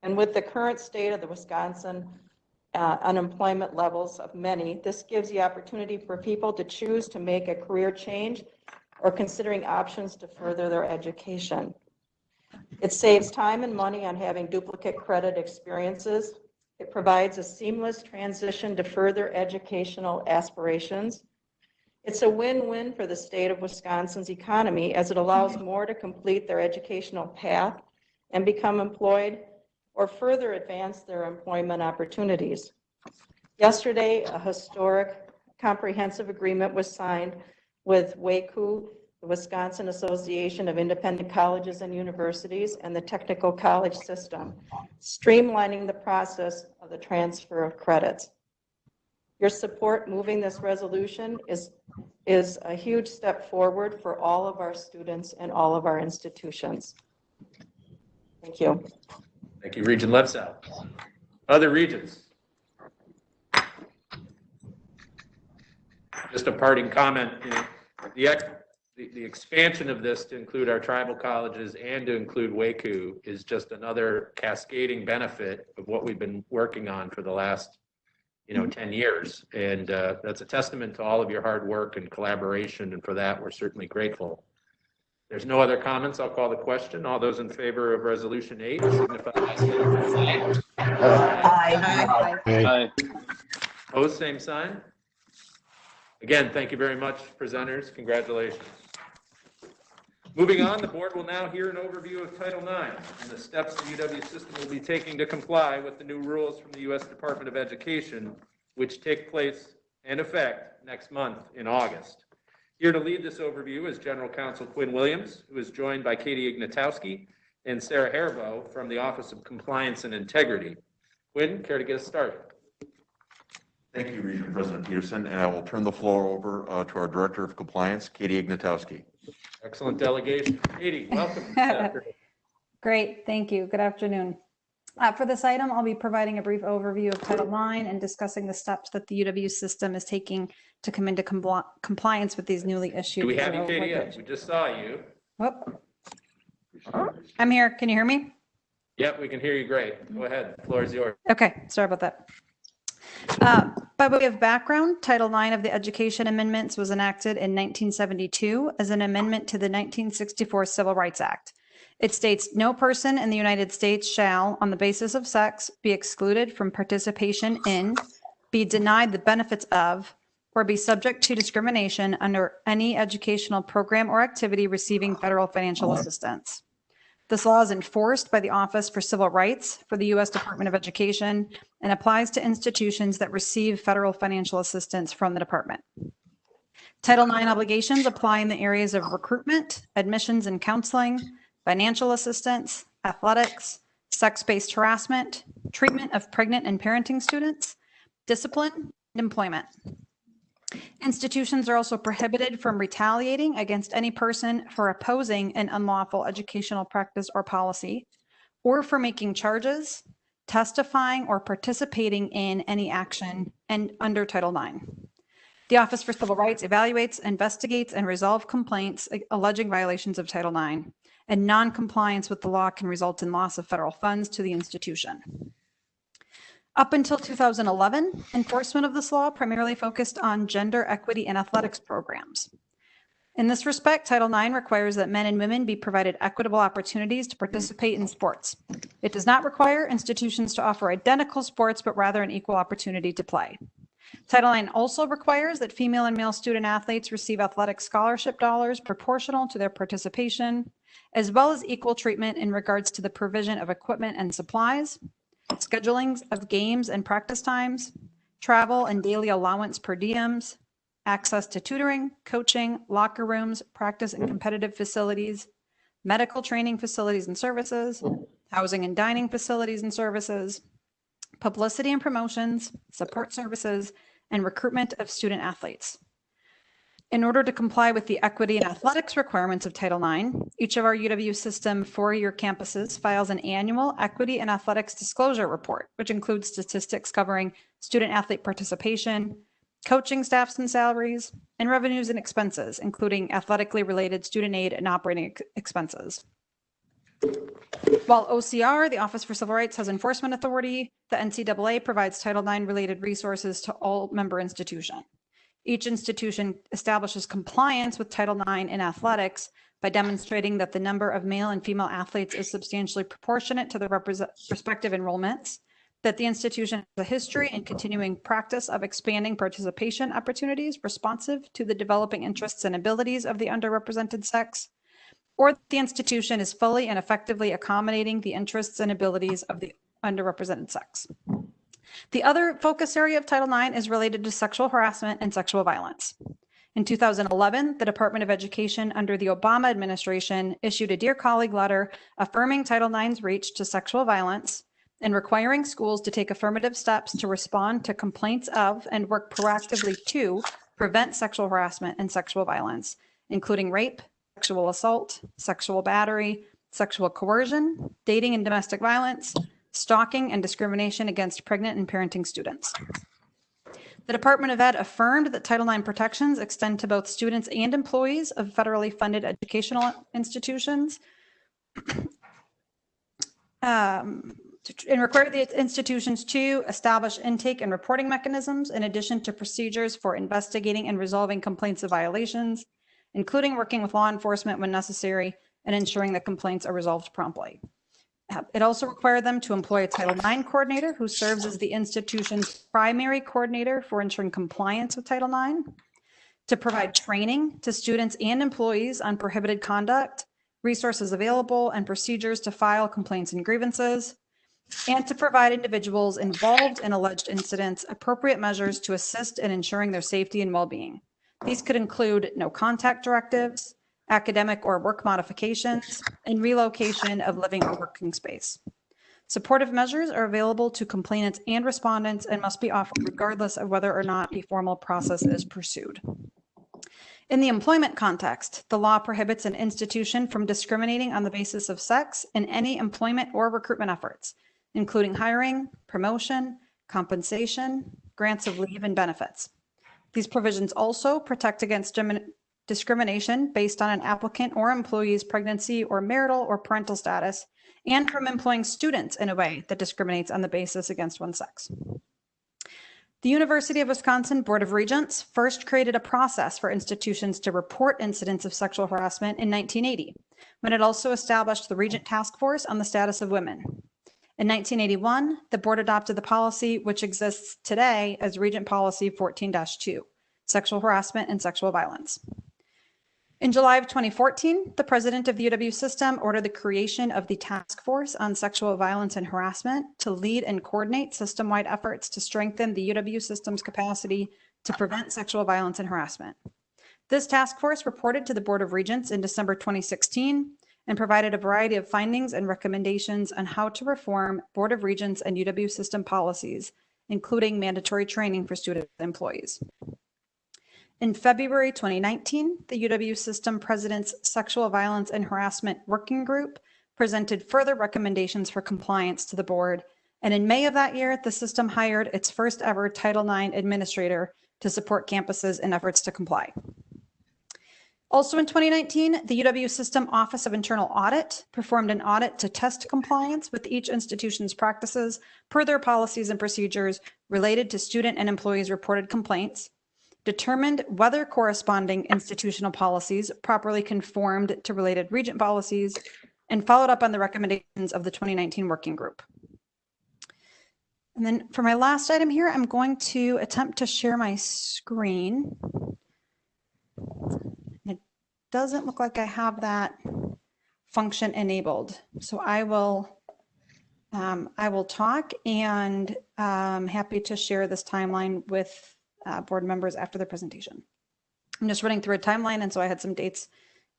And with the current state of the Wisconsin unemployment levels of many, this gives the opportunity for people to choose to make a career change or considering options to further their education. It saves time and money on having duplicate credit experiences. It provides a seamless transition to further educational aspirations. It's a win-win for the state of Wisconsin's economy as it allows more to complete their educational path and become employed or further advance their employment opportunities. Yesterday, a historic comprehensive agreement was signed with WACU, the Wisconsin Association of Independent Colleges and Universities, and the Technical College System, streamlining the process of the transfer of credits. Your support moving this resolution is a huge step forward for all of our students and all of our institutions. Thank you. Thank you, Regent Lepsell. Other regions? Just a parting comment. The expansion of this to include our tribal colleges and to include WACU is just another cascading benefit of what we've been working on for the last 10 years. And that's a testament to all of your hard work and collaboration. And for that, we're certainly grateful. There's no other comments. I'll call the question. All those in favor of Resolution 8 signify by saying aye. Aye. Opposed, same sign. Again, thank you very much, presenters. Congratulations. Moving on, the board will now hear an overview of Title IX and the steps the UW system will be taking to comply with the new rules from the U.S. Department of Education, which take place and effect next month in August. Here to lead this overview is General Counsel Quinn Williams, who is joined by Katie Ignatowski and Sarah Herbo from the Office of Compliance and Integrity. Quinn, care to get us started? Thank you, Regent President Peterson, and I will turn the floor over to our Director of Compliance, Katie Ignatowski. Excellent delegation. Katie, welcome. Great, thank you. Good afternoon. For this item, I'll be providing a brief overview of Title IX and discussing the steps that the UW system is taking to come into compliance with these newly issued. Do we have you, Katie? We just saw you. Whoop. I'm here. Can you hear me? Yep, we can hear you great. Go ahead. The floor is yours. Okay, sorry about that. By way of background, Title IX of the Education Amendments was enacted in 1972 as an amendment to the 1964 Civil Rights Act. It states no person in the United States shall, on the basis of sex, be excluded from participation in, be denied the benefits of, or be subject to discrimination under any educational program or activity receiving federal financial assistance. This law is enforced by the Office for Civil Rights for the U.S. Department of Education and applies to institutions that receive federal financial assistance from the department. Title IX obligations apply in the areas of recruitment, admissions and counseling, financial assistance, athletics, sex-based harassment, treatment of pregnant and parenting students, discipline, and employment. Institutions are also prohibited from retaliating against any person for opposing an unlawful educational practice or policy, or for making charges, testifying, or participating in any action and under Title IX. The Office for Civil Rights evaluates, investigates, and resolves complaints alleging violations of Title IX, and non-compliance with the law can result in loss of federal funds to the institution. Up until 2011, enforcement of this law primarily focused on gender equity and athletics programs. In this respect, Title IX requires that men and women be provided equitable opportunities to participate in sports. It does not require institutions to offer identical sports, but rather an equal opportunity to play. Title IX also requires that female and male student athletes receive athletic scholarship dollars proportional to their participation, as well as equal treatment in regards to the provision of equipment and supplies, scheduling of games and practice times, travel and daily allowance per diems, access to tutoring, coaching, locker rooms, practice and competitive facilities, medical training facilities and services, housing and dining facilities and services, publicity and promotions, support services, and recruitment of student athletes. In order to comply with the equity and athletics requirements of Title IX, each of our UW system four-year campuses files an annual equity and athletics disclosure report, which includes statistics covering student athlete participation, coaching staffs and salaries, and revenues and expenses, including athletically related student aid and operating expenses. While OCR, the Office for Civil Rights, has enforcement authority, the NCAA provides Title IX related resources to all member institutions. Each institution establishes compliance with Title IX in athletics by demonstrating that the number of male and female athletes is substantially proportionate to the respective enrollments, that the institution has a history and continuing practice of expanding participation opportunities responsive to the developing interests and abilities of the underrepresented sex, or that the institution is fully and effectively accommodating the interests and abilities of the underrepresented sex. The other focus area of Title IX is related to sexual harassment and sexual violence. In 2011, the Department of Education under the Obama administration issued a Dear Colleague letter affirming Title IX's reach to sexual violence and requiring schools to take affirmative steps to respond to complaints of and work proactively to prevent sexual harassment and sexual violence, including rape, sexual assault, sexual battery, sexual coercion, dating and domestic violence, stalking, and discrimination against pregnant and parenting students. The Department of Ed affirmed that Title IX protections extend to both students and employees of federally funded educational institutions, and required the institutions to establish intake and reporting mechanisms in addition to procedures for investigating and resolving complaints of violations, including working with law enforcement when necessary and ensuring that complaints are resolved promptly. It also required them to employ a Title IX coordinator who serves as the institution's primary coordinator for ensuring compliance with Title IX, to provide training to students and employees on prohibited conduct, resources available, and procedures to file complaints and grievances, and to provide individuals involved in alleged incidents appropriate measures to assist in ensuring their safety and well-being. These could include no contact directives, academic or work modifications, and relocation of living or working space. Supportive measures are available to complainants and respondents and must be offered regardless of whether or not a formal process is pursued. In the employment context, the law prohibits an institution from discriminating on the basis of sex in any employment or recruitment efforts, including hiring, promotion, compensation, grants of leave, and benefits. These provisions also protect against discrimination based on an applicant or employee's pregnancy or marital or parental status, and from employing students in a way that discriminates on the basis against one's sex. The University of Wisconsin Board of Regents first created a process for institutions to report incidents of sexual harassment in 1980, when it also established the Regent Task Force on the Status of Women. In 1981, the board adopted the policy which exists today as Regent Policy 14-2, Sexual Harassment and Sexual Violence. In July of 2014, the president of the UW system ordered the creation of the Task Force on Sexual Violence and Harassment to lead and coordinate system-wide efforts to strengthen the UW system's capacity to prevent sexual violence and harassment. This task force reported to the Board of Regents in December 2016 and provided a variety of findings and recommendations on how to reform Board of Regents and UW system policies, including mandatory training for student employees. In February 2019, the UW System President's Sexual Violence and Harassment Working Group presented further recommendations for compliance to the board, and in May of that year, the system hired its first ever Title IX administrator to support campuses in efforts to comply. Also in 2019, the UW System Office of Internal Audit performed an audit to test compliance with each institution's practices per their policies and procedures related to student and employees' reported complaints, determined whether corresponding institutional policies properly conformed to related Regent policies, and followed up on the recommendations of the 2019 working group. And then for my last item here, I'm going to attempt to share my screen. It doesn't look like I have that function enabled. So I will talk, and I'm happy to share this timeline with board members after the presentation. I'm just running through a timeline, and so I had some dates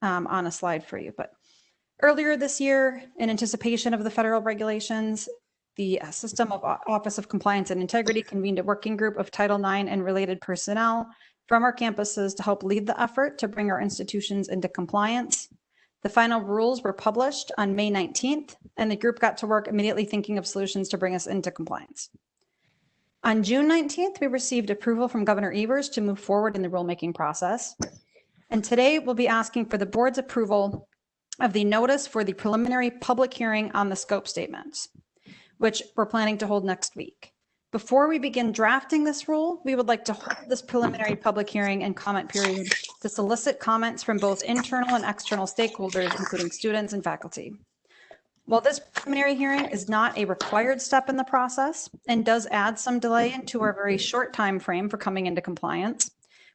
on a slide for you. But earlier this year, in anticipation of the federal regulations, the System of Office of Compliance and Integrity convened a working group of Title IX and related personnel from our campuses to help lead the effort to bring our institutions into compliance. The final rules were published on May 19th, and the group got to work immediately thinking of solutions to bring us into compliance. On June 19th, we received approval from Governor Evers to move forward in the rulemaking process. And today we'll be asking for the board's approval of the notice for the preliminary public hearing on the scope statements, which we're planning to hold next week. Before we begin drafting this rule, we would like to hold this preliminary public hearing and comment period to solicit comments from both internal and external stakeholders, including students and faculty. While this preliminary hearing is not a required step in the process and does add some delay into our very short time frame for coming into compliance,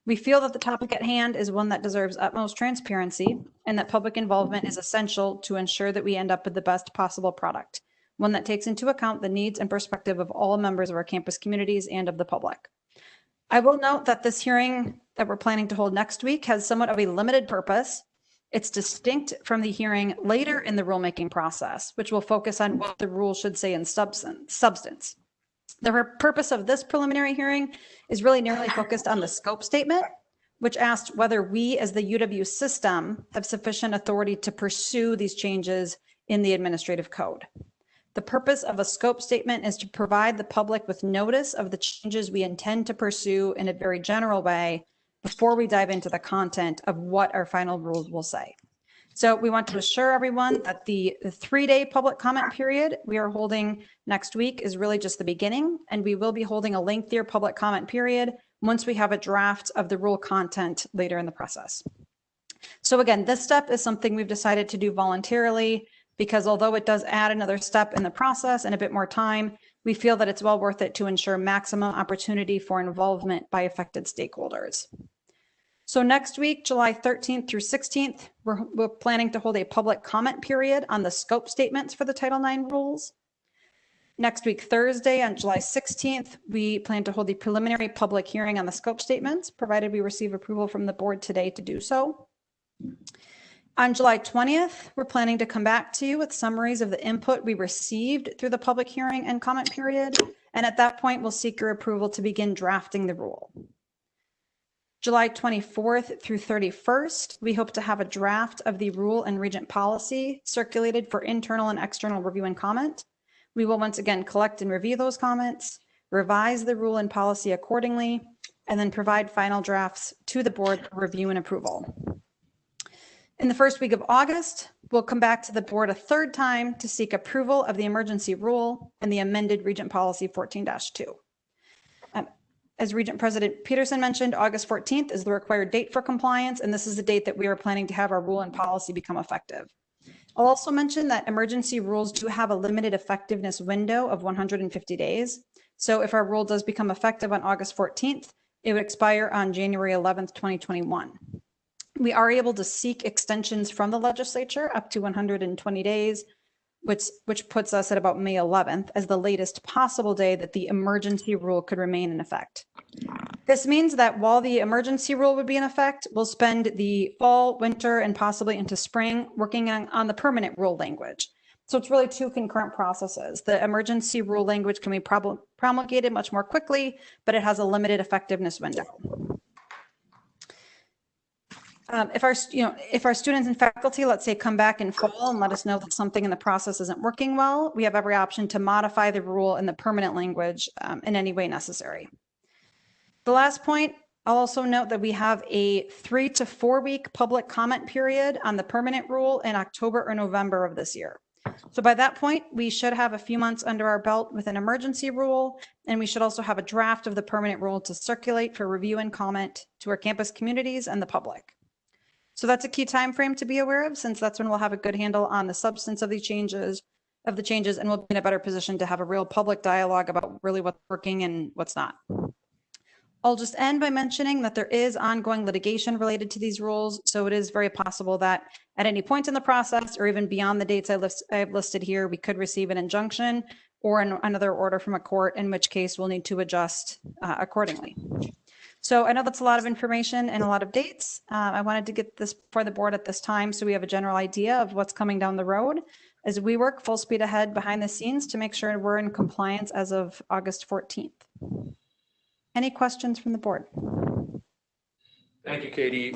we feel that the topic at hand is one that deserves utmost transparency and that public involvement is essential to ensure that we end up with the best possible product, one that takes into account the needs and perspective of all members of our campus communities and of the public. I will note that this hearing that we're planning to hold next week has somewhat of a limited purpose. It's distinct from the hearing later in the rulemaking process, which will focus on what the rule should say in substance. The purpose of this preliminary hearing is really narrowly focused on the scope statement, which asked whether we as the UW system have sufficient authority to pursue these changes in the administrative code. The purpose of a scope statement is to provide the public with notice of the changes we intend to pursue in a very general way before we dive into the content of what our final rules will say. So we want to assure everyone that the 3-day public comment period we are holding next week is really just the beginning, and we will be holding a lengthier public comment period once we have a draft of the rule content later in the process. So again, this step is something we've decided to do voluntarily because although it does add another step in the process and a bit more time, we feel that it's well worth it to ensure maximum opportunity for involvement by affected stakeholders. So next week, July 13th through 16th, we're planning to hold a public comment period on the scope statements for the Title IX rules. Next week, Thursday, on July 16th, we plan to hold the preliminary public hearing on the scope statements, provided we receive approval from the board today to do so. On July 20th, we're planning to come back to you with summaries of the input we received through the public hearing and comment period. And at that point, we'll seek your approval to begin drafting the rule. July 24th through 31st, we hope to have a draft of the rule and regent policy circulated for internal and external review and comment. We will once again collect and review those comments, revise the rule and policy accordingly, and then provide final drafts to the board for review and approval. In the first week of August, we'll come back to the board a third time to seek approval of the emergency rule and the amended Regent Policy 14-2. As Regent President Peterson mentioned, August 14th is the required date for compliance, and this is the date that we are planning to have our rule and policy become effective. I'll also mention that emergency rules do have a limited effectiveness window of 150 days. So if our rule does become effective on August 14th, it would expire on January 11th, 2021. We are able to seek extensions from the legislature up to 120 days, which puts us at about May 11th as the latest possible day that the emergency rule could remain in effect. This means that while the emergency rule would be in effect, we'll spend the fall, winter, and possibly into spring working on the permanent rule language. So it's really two concurrent processes. The emergency rule language can be promulgated much more quickly, but it has a limited effectiveness window. If our students and faculty, let's say, come back in fall and let us know that something in the process isn't working well, we have every option to modify the rule in the permanent language in any way necessary. The last point, I'll also note that we have a 3 to 4 week public comment period on the permanent rule in October or November of this year. So by that point, we should have a few months under our belt with an emergency rule, and we should also have a draft of the permanent rule to circulate for review and comment to our campus communities and the public. So that's a key time frame to be aware of, since that's when we'll have a good handle on the substance of the changes, and we'll be in a better position to have a real public dialogue about really what's working and what's not. I'll just end by mentioning that there is ongoing litigation related to these rules, so it is very possible that at any point in the process, or even beyond the dates I've listed here, we could receive an injunction or another order from a court, in which case we'll need to adjust accordingly. So I know that's a lot of information and a lot of dates. I wanted to get this before the board at this time so we have a general idea of what's coming down the road as we work full speed ahead behind the scenes to make sure we're in compliance as of August 14th. Any questions from the board? Thank you, Katie.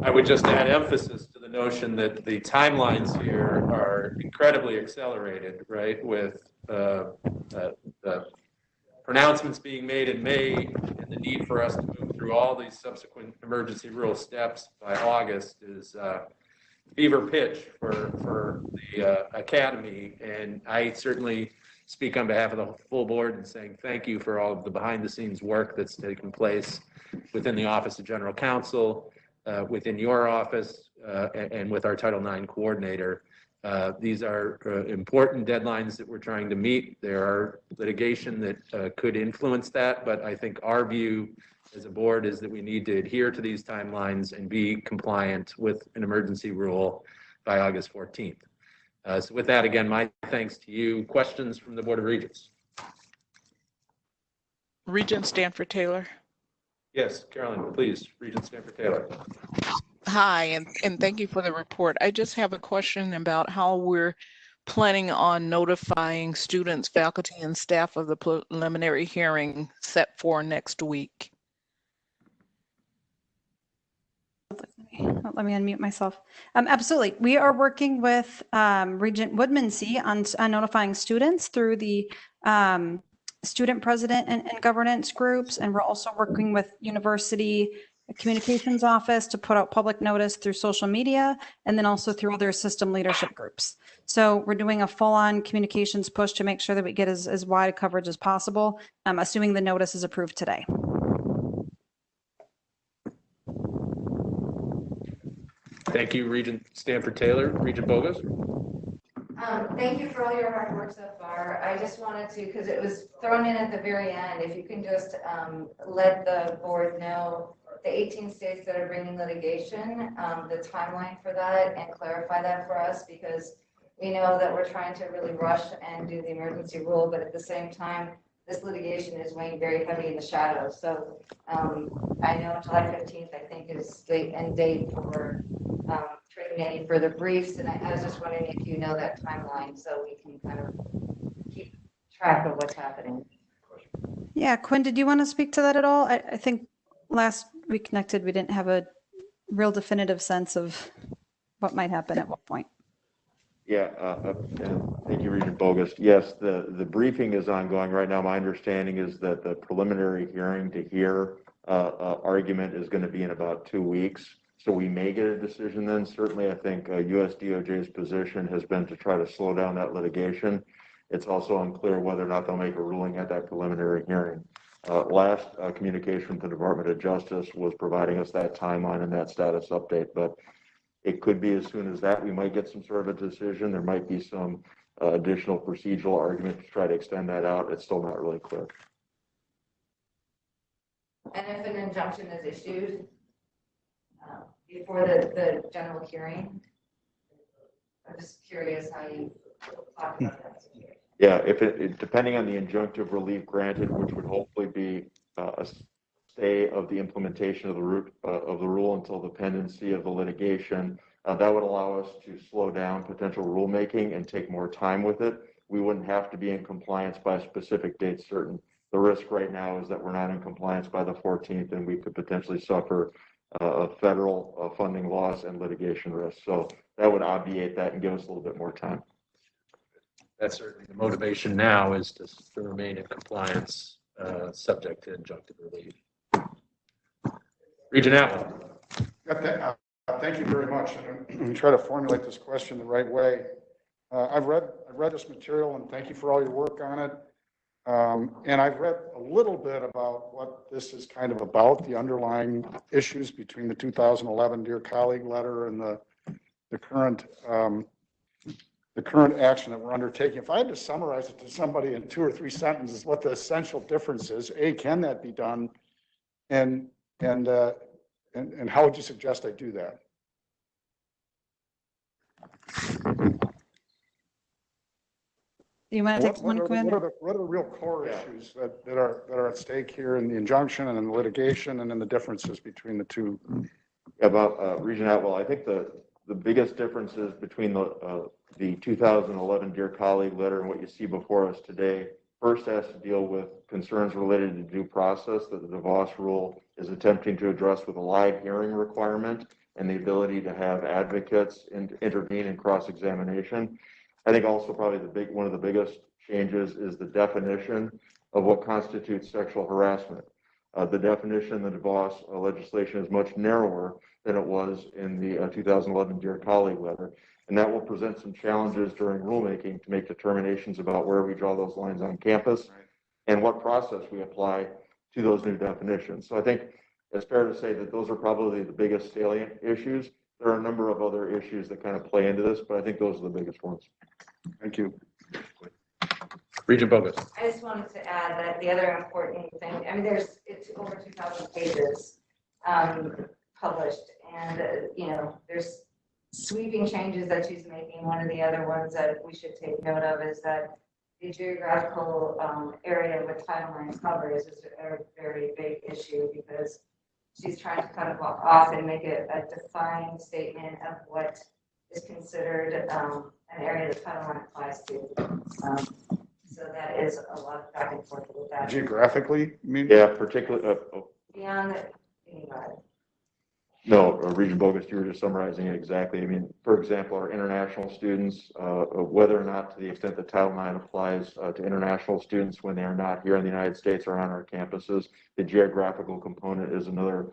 I would just add emphasis to the notion that the timelines here are incredibly accelerated, right? With the pronouncements being made in May and the need for us to move through all these subsequent emergency rule steps by August is fever pitch for the academy. And I certainly speak on behalf of the full board in saying thank you for all of the behind the scenes work that's taken place within the Office of General Counsel, within your office, and with our Title IX coordinator. These are important deadlines that we're trying to meet. There are litigation that could influence that, but I think our view as a board is that we need to adhere to these timelines and be compliant with an emergency rule by August 14th. So with that, again, my thanks to you. Questions from the Board of Regents? Regent Stanford Taylor. Yes, Carolyn, please, Regent Stanford Taylor. Hi, and thank you for the report. I just have a question about how we're planning on notifying students, faculty, and staff of the preliminary hearing set for next week. Let me unmute myself. Absolutely. We are working with Regent Woodmansee on notifying students through the student president and governance groups. And we're also working with university communications office to put out public notice through social media and then also through other system leadership groups. So we're doing a full-on communications push to make sure that we get as wide a coverage as possible, assuming the notice is approved today. Thank you, Regent Stanford Taylor. Regent Bogus. Thank you for all your hard work so far. I just wanted to, because it was thrown in at the very end, if you can just let the board know the 18 states that are bringing litigation, the timeline for that, and clarify that for us, because we know that we're trying to really rush and do the emergency rule, but at the same time, this litigation is weighing very heavy in the shadows. So I know July 15th, I think, is the end date for trading any further briefs. And I was just wondering if you know that timeline so we can kind of keep track of what's happening. Yeah, Quinn, did you want to speak to that at all? I think last we connected, we didn't have a real definitive sense of what might happen at what point. Yeah, thank you, Regent Bogus. Yes, the briefing is ongoing right now. My understanding is that the preliminary hearing to hear argument is going to be in about 2 weeks. So we may get a decision then. Certainly, I think US DOJ's position has been to try to slow down that litigation. It's also unclear whether or not they'll make a ruling at that preliminary hearing. Last communication from the Department of Justice was providing us that timeline and that status update, but it could be as soon as that. We might get some sort of a decision. There might be some additional procedural argument to try to extend that out. It's still not really clear. And if an injunction is issued before the general hearing, I'm just curious how you talk about that situation. Yeah, if it depending on the injunctive relief granted, which would hopefully be a stay of the implementation of the rule until the pendency of the litigation, that would allow us to slow down potential rulemaking and take more time with it. We wouldn't have to be in compliance by a specific date certain. The risk right now is that we're not in compliance by the 14th, and we could potentially suffer a federal funding loss and litigation risk. So that would obviate that and give us a little bit more time. That's certainly the motivation now, is to remain in compliance, subject to injunctive relief. Regent Atwood. Thank you very much. I'm going to try to formulate this question the right way. I've read this material, and thank you for all your work on it. And I've read a little bit about what this is kind of about, the underlying issues between the 2011 Dear Colleague letter and the current action that we're undertaking. If I had to summarize it to somebody in 2 or 3 sentences, what the essential difference is: A, can that be done? And how would you suggest I do that? You want to take one, Quinn? What are the real core issues that are at stake here in the injunction and in the litigation, and in the differences between the two? About Regent Atwell, I think the biggest differences between the 2011 Dear Colleague letter and what you see before us today, First has to deal with concerns related to due process that the DeVos rule is attempting to address with a live hearing requirement and the ability to have advocates intervene in cross-examination. I think also probably one of the biggest changes is the definition of what constitutes sexual harassment. The definition in the DeVos legislation is much narrower than it was in the 2011 Dear Colleague letter. And that will present some challenges during rulemaking to make determinations about where we draw those lines on campus and what process we apply to those new definitions. So I think it's fair to say that those are probably the biggest salient issues. There are a number of other issues that kind of play into this, but I think those are the biggest ones. Thank you. Regent Bogus. I just wanted to add that the other important thing, I mean, it's over 2,000 pages published, and, there's sweeping changes that she's making. One of the other ones that we should take note of is that the geographical area with Title IX covers is a very big issue because she's trying to cut it off and make it a defined statement of what is considered an area that Title IX applies to. So that is a lot of back and forth with that. Geographically, you mean? Yeah, particularly. Beyond the, No, Regent Bogus, you were just summarizing it exactly. I mean, for example, our international students, whether or not to the extent that Title IX applies to international students when they are not here in the United States or on our campuses, the geographical component is another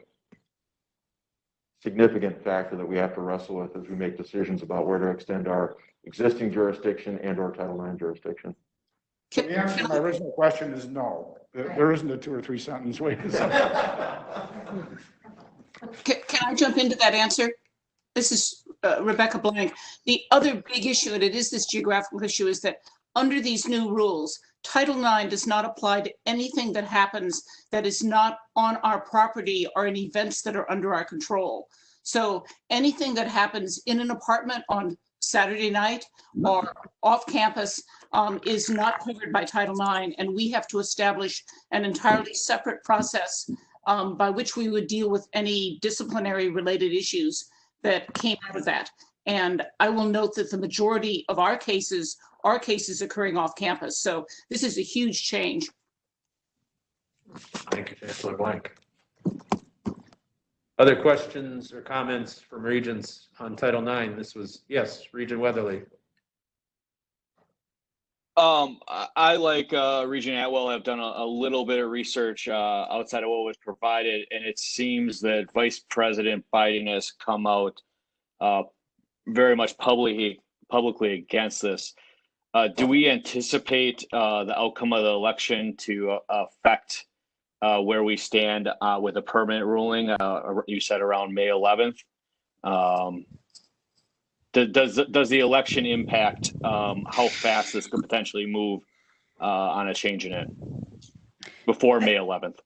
significant factor that we have to wrestle with as we make decisions about where to extend our existing jurisdiction and or Title IX jurisdiction. So the answer to my original question is no. There isn't a 2 or 3 sentence way to say Can I jump into that answer? This is Rebecca Blank. The other big issue, and it is this geographical issue, is that under these new rules, Title IX does not apply to anything that happens that is not on our property or in events that are under our control. So anything that happens in an apartment on Saturday night or off campus is not covered by Title IX, and we have to establish an entirely separate process by which we would deal with any disciplinary related issues that came out of that. And I will note that the majority of our cases are cases occurring off campus. So this is a huge change. Thank you, Chancellor Blank. Other questions or comments from Regents on Title IX? This was, yes, Regent Weatherly. I, like Regent Atwell, have done a little bit of research outside of what was provided, and it seems that Vice President Biden has come out very much publicly against this. Do we anticipate the outcome of the election to affect where we stand with a permanent ruling? You said around May 11th. Does the election impact how fast this could potentially move on a change in it before May 11th?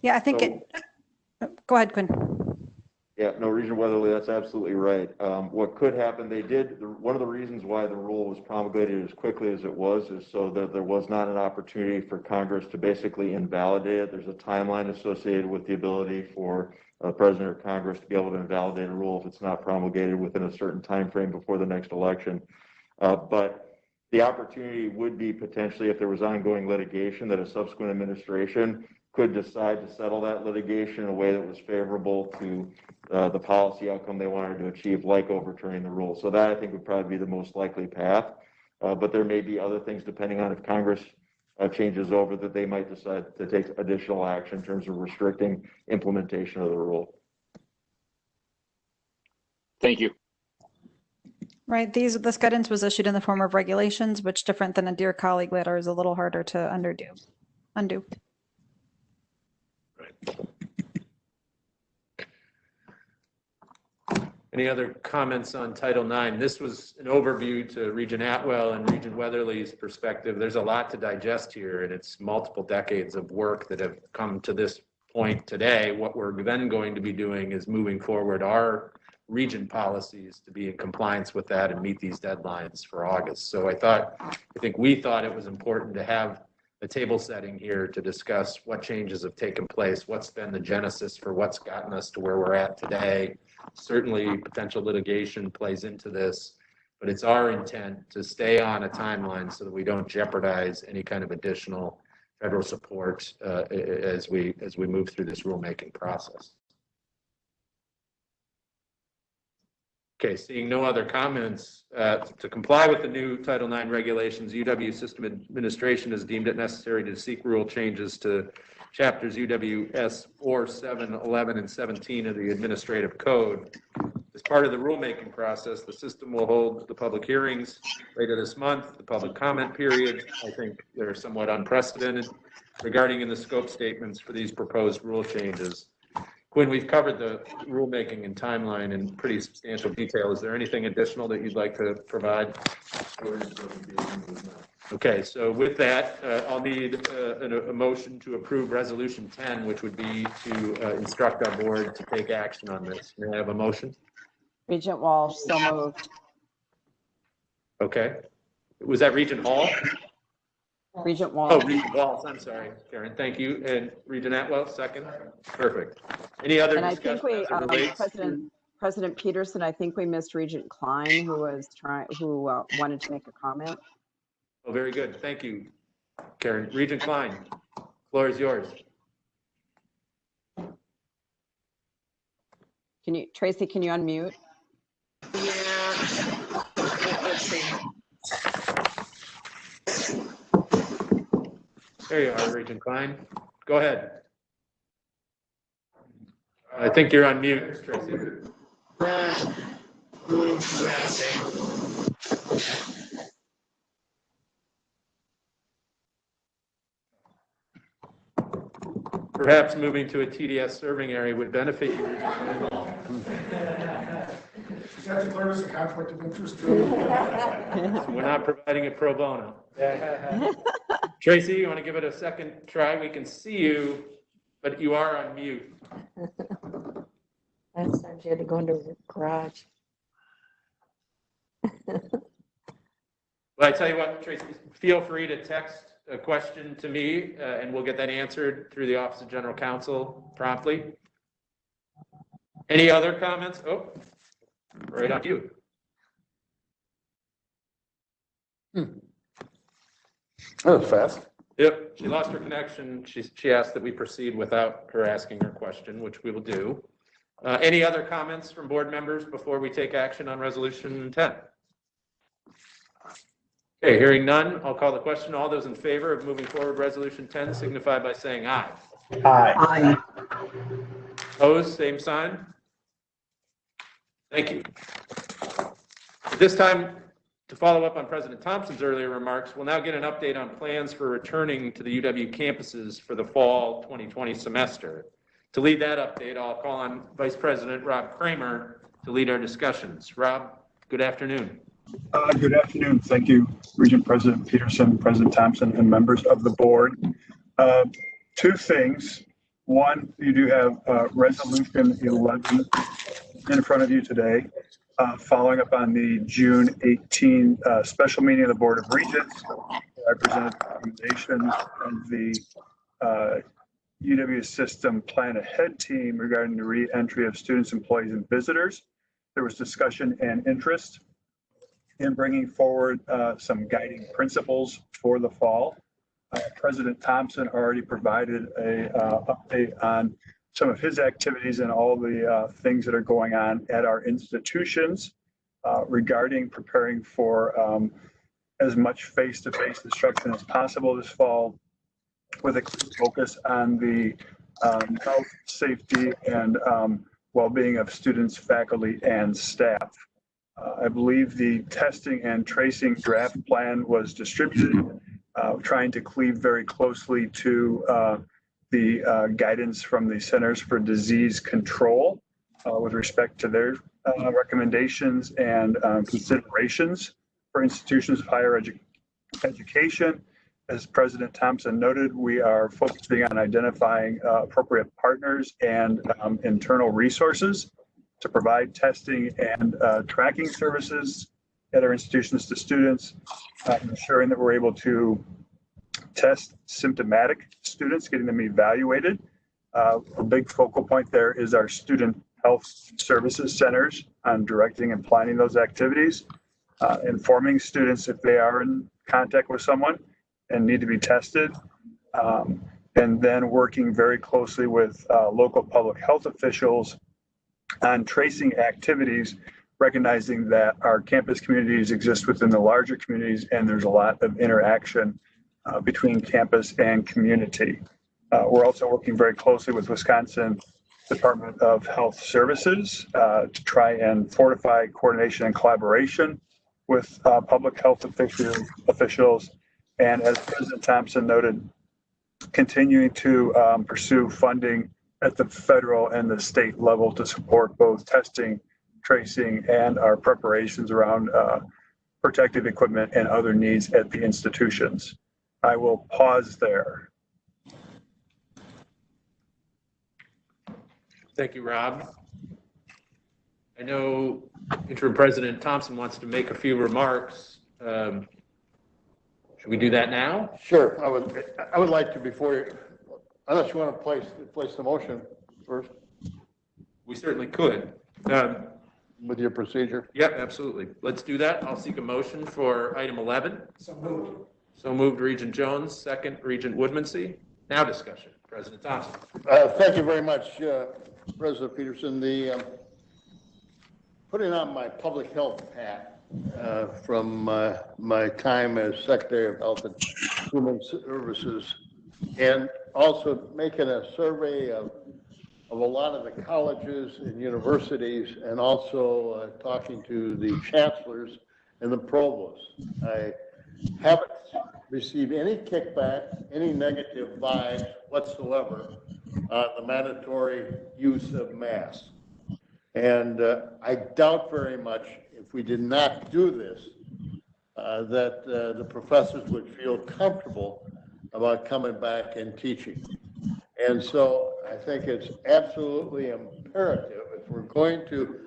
Yeah, I think go ahead, Quinn. Yeah, no, Regent Weatherly, that's absolutely right. What could happen, one of the reasons why the rule was promulgated as quickly as it was is so that there was not an opportunity for Congress to basically invalidate it. There's a timeline associated with the ability for President or Congress to be able to invalidate a rule if it's not promulgated within a certain time frame before the next election. But the opportunity would be potentially, if there was ongoing litigation, that a subsequent administration could decide to settle that litigation in a way that was favorable to the policy outcome they wanted to achieve, like overturning the rule. So that, I think, would probably be the most likely path. But there may be other things, depending on if Congress changes over, that they might decide to take additional action in terms of restricting implementation of the rule. Thank you. Right, this guidance was issued in the form of regulations, which, different than a Dear Colleague letter, is a little harder to undo. Right. Any other comments on Title IX? This was an overview to Regent Atwell and Regent Weatherly's perspective. There's a lot to digest here, and it's multiple decades of work that have come to this point today. What we're then going to be doing is moving forward our region policies to be in compliance with that and meet these deadlines for August. So I think we thought it was important to have a table setting here to discuss what changes have taken place, what's been the genesis for what's gotten us to where we're at today. Certainly potential litigation plays into this, but it's our intent to stay on a timeline so that we don't jeopardize any kind of additional federal support as we move through this rulemaking process. Okay, seeing no other comments, to comply with the new Title IX regulations, UW System Administration has deemed it necessary to seek rule changes to chapters UWS 4, 7, 11, and 17 of the Administrative Code. As part of the rulemaking process, the system will hold the public hearings later this month, the public comment period. I think they're somewhat unprecedented regarding in the scope statements for these proposed rule changes. Quinn, we've covered the rulemaking and timeline in pretty substantial detail. Is there anything additional that you'd like to provide? Okay, so with that, I'll need a motion to approve Resolution 10, which would be to instruct our board to take action on this. May I have a motion? Regent Walsh, so moved. Okay. Was that Regent Hall? Regent Walsh. Oh, Regent Walsh, I'm sorry, Karen, thank you. And Regent Atwell, second? Perfect. Any other And I think discussion we, as it relates President Peterson, I think we missed Regent Klein, who wanted to make a comment. Oh, very good. Thank you, Karen. Regent Klein, floor is yours. Tracy, can you unmute? Yeah. Let's see. There you are, Regent Klein. Go ahead. I think you're on mute, Tracy. Perhaps moving to a TDS serving area would benefit you, Regent Klein. Is that declared as a conflict of interest? We're not providing it pro bono. Tracy, you want to give it a second try? We can see you, but you are on mute. Last time she had to go into the garage. Well, I tell you what, Tracy, feel free to text a question to me, and we'll get that answered through the Office of General Counsel promptly. Any other comments? Oh, right on you. That was fast. Yep, she lost her connection. She asked that we proceed without her asking her question, which we will do. Any other comments from board members before we take action on Resolution 10? Okay, hearing none, I'll call the question. All those in favor of moving forward Resolution 10 signify by saying aye. Aye. Opposed, same sign. Thank you. At this time, to follow up on President Thompson's earlier remarks, we'll now get an update on plans for returning to the UW campuses for the fall 2020 semester. To lead that update, I'll call on Vice President Rob Kramer to lead our discussions. Rob, good afternoon. Good afternoon. Thank you, Regent President Peterson, President Thompson, and members of the board. Two things. One, you do have Resolution 11 in front of you today, following up on the June 18 special meeting of the Board of Regents. I presented recommendations of the UW System Plan Ahead team regarding the re-entry of students, employees, and visitors. There was discussion and interest in bringing forward some guiding principles for the fall. President Thompson already provided a update on some of his activities and all the things that are going on at our institutions regarding preparing for as much face-to-face instruction as possible this fall, with a focus on the health, safety, and well-being of students, faculty, and staff. I believe the testing and tracing draft plan was distributed, trying to cleave very closely to the guidance from the Centers for Disease Control with respect to their recommendations and considerations for institutions of higher education. As President Thompson noted, we are focusing on identifying appropriate partners and internal resources to provide testing and tracking services at our institutions to students, ensuring that we're able to test symptomatic students, getting them evaluated. A big focal point there is our student health services centers on directing and planning those activities. informing students if they are in contact with someone and need to be tested, and then working very closely with local public health officials on tracing activities, recognizing that our campus communities exist within the larger communities and there's a lot of interaction between campus and community. We're also working very closely with Wisconsin Department of Health Services to try and fortify coordination and collaboration with public health officials. And as President Thompson noted, continuing to pursue funding at the federal and the state level to support both testing, tracing, and our preparations around protective equipment and other needs at the institutions. I will pause there. Thank you, Rob. I know Interim President Thompson wants to make a few remarks. Should we do that now? Sure. I would like to, unless you want to place the motion first. We certainly could. With your procedure? Yep, absolutely. Let's do that. I'll seek a motion for item 11. So moved. So moved, Regent Jones. Second, Regent Woodmansee. Now discussion. President Thompson. Thank you very much, President Peterson. Putting on my public health hat from my time as Secretary of Health and Human Services, and also making a survey of a lot of the colleges and universities, and also talking to the chancellors and the provosts. I haven't received any kickback, any negative vibes whatsoever on the mandatory use of masks. And I doubt very much, if we did not do this, that the professors would feel comfortable about coming back and teaching. And so I think it's absolutely imperative, if we're going to,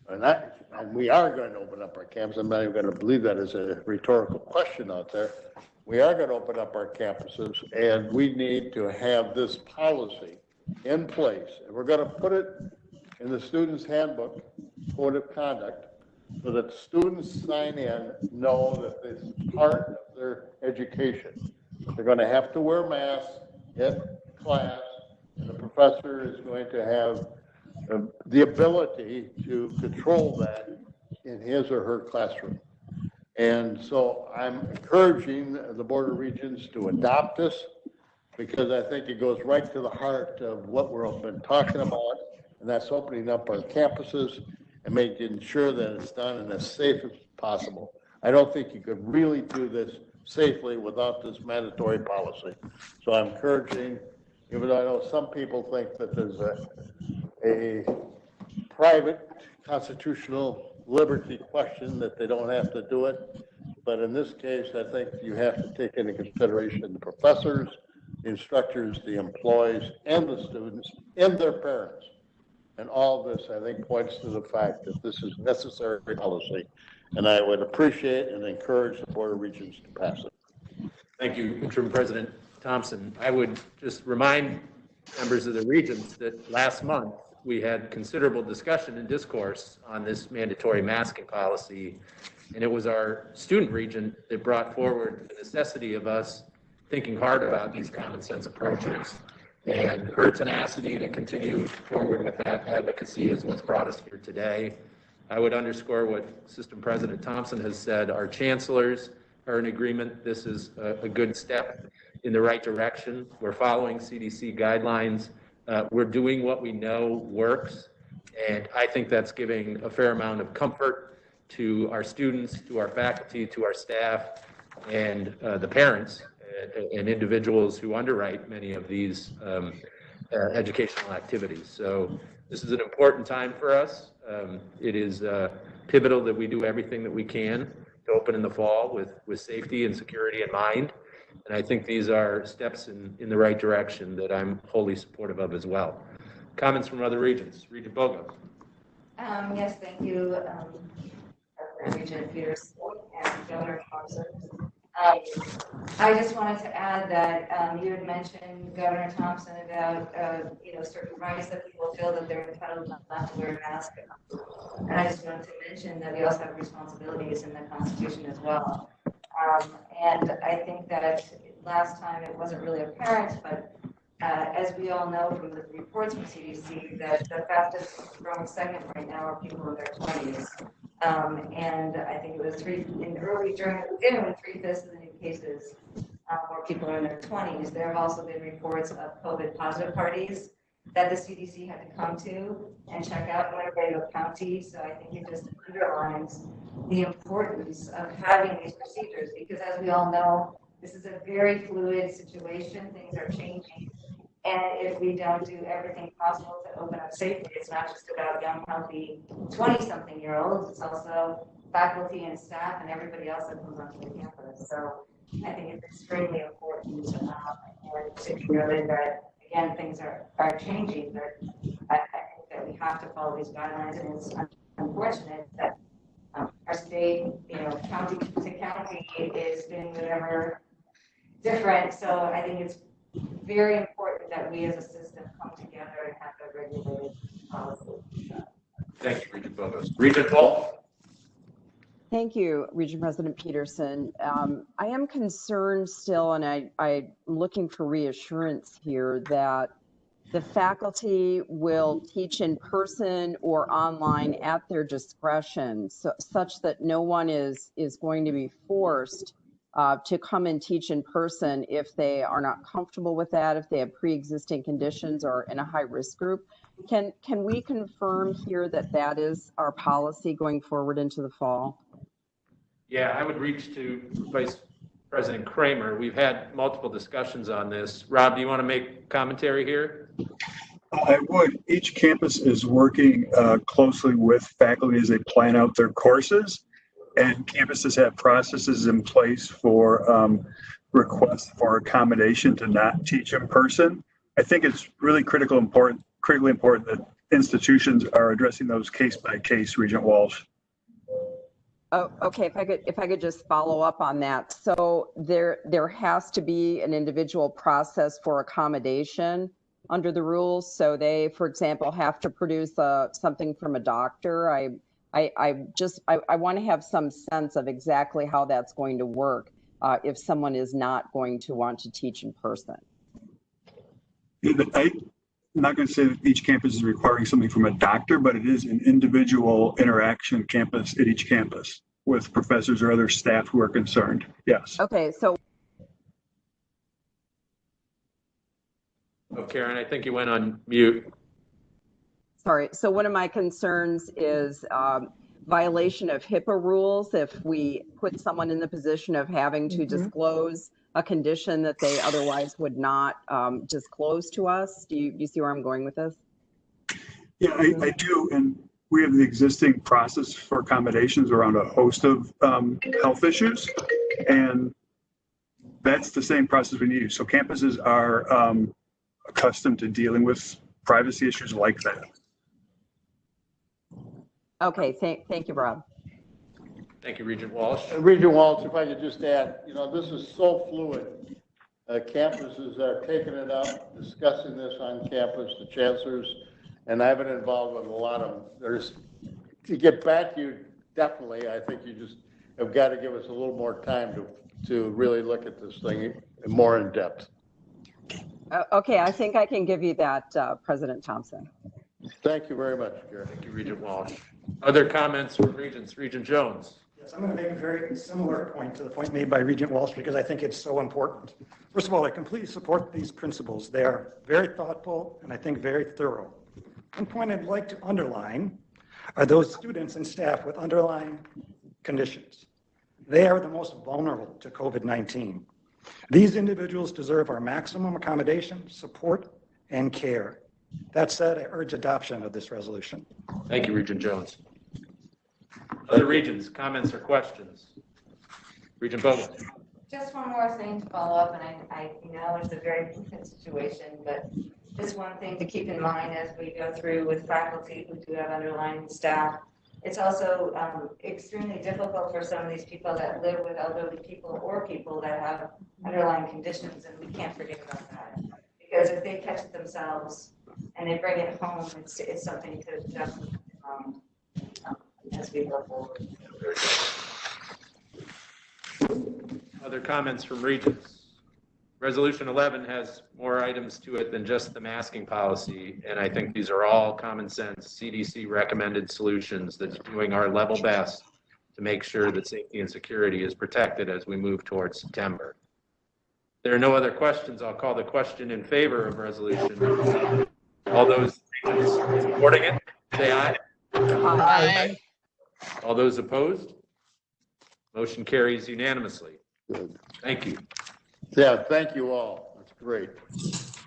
and we are going to open up our campuses. I'm not even going to believe that as a rhetorical question out there. We are going to open up our campuses, and we need to have this policy in place. And we're going to put it in the student's handbook, code of conduct, so that students sign in, know that this is part of their education. They're going to have to wear masks in class, and the professor is going to have the ability to control that in his or her classroom. And so I'm encouraging the Board of Regents to adopt this, because I think it goes right to the heart of what we've been talking about, and that's opening up our campuses and making sure that it's done in as safe as possible. I don't think you could really do this safely without this mandatory policy. So I'm encouraging, even though I know some people think that there's a private constitutional liberty question that they don't have to do it. But in this case, I think you have to take into consideration the professors, the instructors, the employees, and the students, and their parents. And all of this, I think, points to the fact that this is necessary policy. And I would appreciate and encourage the Board of Regents to pass it. Thank you, Interim President Thompson. I would just remind members of the Regents that last month we had considerable discussion and discourse on this mandatory masking policy. And it was our student regent that brought forward the necessity of us thinking hard about these common sense approaches. And her tenacity to continue forward with that advocacy is what's brought us here today. I would underscore what System President Thompson has said. Our chancellors are in agreement. This is a good step in the right direction. We're following CDC guidelines. We're doing what we know works. And I think that's giving a fair amount of comfort to our students, to our faculty, to our staff, and the parents and individuals who underwrite many of these educational activities. So this is an important time for us. It is pivotal that we do everything that we can to open in the fall with safety and security in mind. And I think these are steps in the right direction that I'm wholly supportive of as well. Comments from other regions? Regent Bogo. Yes, thank you, Regent Peterson and Governor Thompson. I just wanted to add that you had mentioned, Governor Thompson, about certain rights that people feel that they're entitled not to wear a mask. And I just wanted to mention that we also have responsibilities in the Constitution as well. And I think that last time it wasn't really apparent, but as we all know from the reports from CDC, that the fastest growing segment right now are people in their 20s. And I think it was during the beginning, when 3/5 of the new cases were people in their 20s. There have also been reports of COVID positive parties that the CDC had to come to and check out Winnebago County. So I think it just underlines the importance of having these procedures, because as we all know, this is a very fluid situation. Things are changing. And if we don't do everything possible to open up safely, it's not just about young, healthy 20-something-year-olds, it's also faculty and staff and everybody else that comes onto the campus. So I think it's extremely important and to be noted that, again, things are changing, but I think that we have to follow these guidelines, and it's unfortunate that our state, county to county is doing whatever different. So I think it's very important that we as a system come together and have a regulated policy. Thank you, Regent Bogus. Regent Walsh? Thank you, Region President Peterson. I am concerned still, and I'm looking for reassurance here that the faculty will teach in person or online at their discretion, such that no one is going to be forced to come and teach in person if they are not comfortable with that, if they have pre-existing conditions or in a high-risk group. Can we confirm here that that is our policy going forward into the fall? Yeah, I would reach to Vice President Kramer. We've had multiple discussions on this. Rob, do you want to make commentary here? I would. Each campus is working closely with faculty as they plan out their courses, and campuses have processes in place for requests for accommodation to not teach in person. I think it's really critically important that institutions are addressing those case by case, Regent Walsh. Oh, okay. If I could just follow up on that. So there has to be an individual process for accommodation under the rules. So they, for example, have to produce something from a doctor. I want to have some sense of exactly how that's going to work if someone is not going to want to teach in person. I'm not going to say that each campus is requiring something from a doctor, but it is an individual interaction campus at each campus with professors or other staff who are concerned. Yes. Okay, so. Oh, Karen, I think you went on mute. Sorry. So one of my concerns is violation of HIPAA rules if we put someone in the position of having to disclose a condition that they otherwise would not disclose to us. Do you see where I'm going with this? Yeah, I do. And we have the existing process for accommodations around a host of health issues. And that's the same process we need. So campuses are accustomed to dealing with privacy issues like that. Okay, thank you, Rob. Thank you, Regent Walsh. Regent Walsh, if I could just add, this is so fluid. Campuses are taking it up, discussing this on campus, the chancellors, and I've been involved with a lot of them. To get back to you, definitely, I think you just have got to give us a little more time to really look at this thing more in depth. Okay, I think I can give you that, President Thompson. Thank you very much, Gary. Thank you, Regent Walsh. Other comments from Regents? Regent Jones. Yes, I'm going to make a very similar point to the point made by Regent Walsh because I think it's so important. First of all, I completely support these principles. They are very thoughtful and I think very thorough. One point I'd like to underline are those students and staff with underlying conditions. They are the most vulnerable to COVID-19. These individuals deserve our maximum accommodation, support, and care. That said, I urge adoption of this resolution. Thank you, Regent Jones. Other regions, comments or questions? Regent Bogus. Just one more thing to follow up, and I know it's a very different situation, but just one thing to keep in mind as we go through with faculty who do have underlying staff. It's also extremely difficult for some of these people that live with elderly people or people that have underlying conditions, and we can't forget about that. Because if they catch it themselves and they bring it home, it's something to definitely as we go forward. Other comments from Regents? Resolution 11 has more items to it than just the masking policy, and I think these are all common sense CDC recommended solutions that's doing our level best to make sure that safety and security is protected as we move towards September. If there are no other questions, I'll call the question in favor of resolution. All those supporting it, say aye. Aye. All those opposed? Motion carries unanimously. Thank you. Yeah, thank you all. That's great.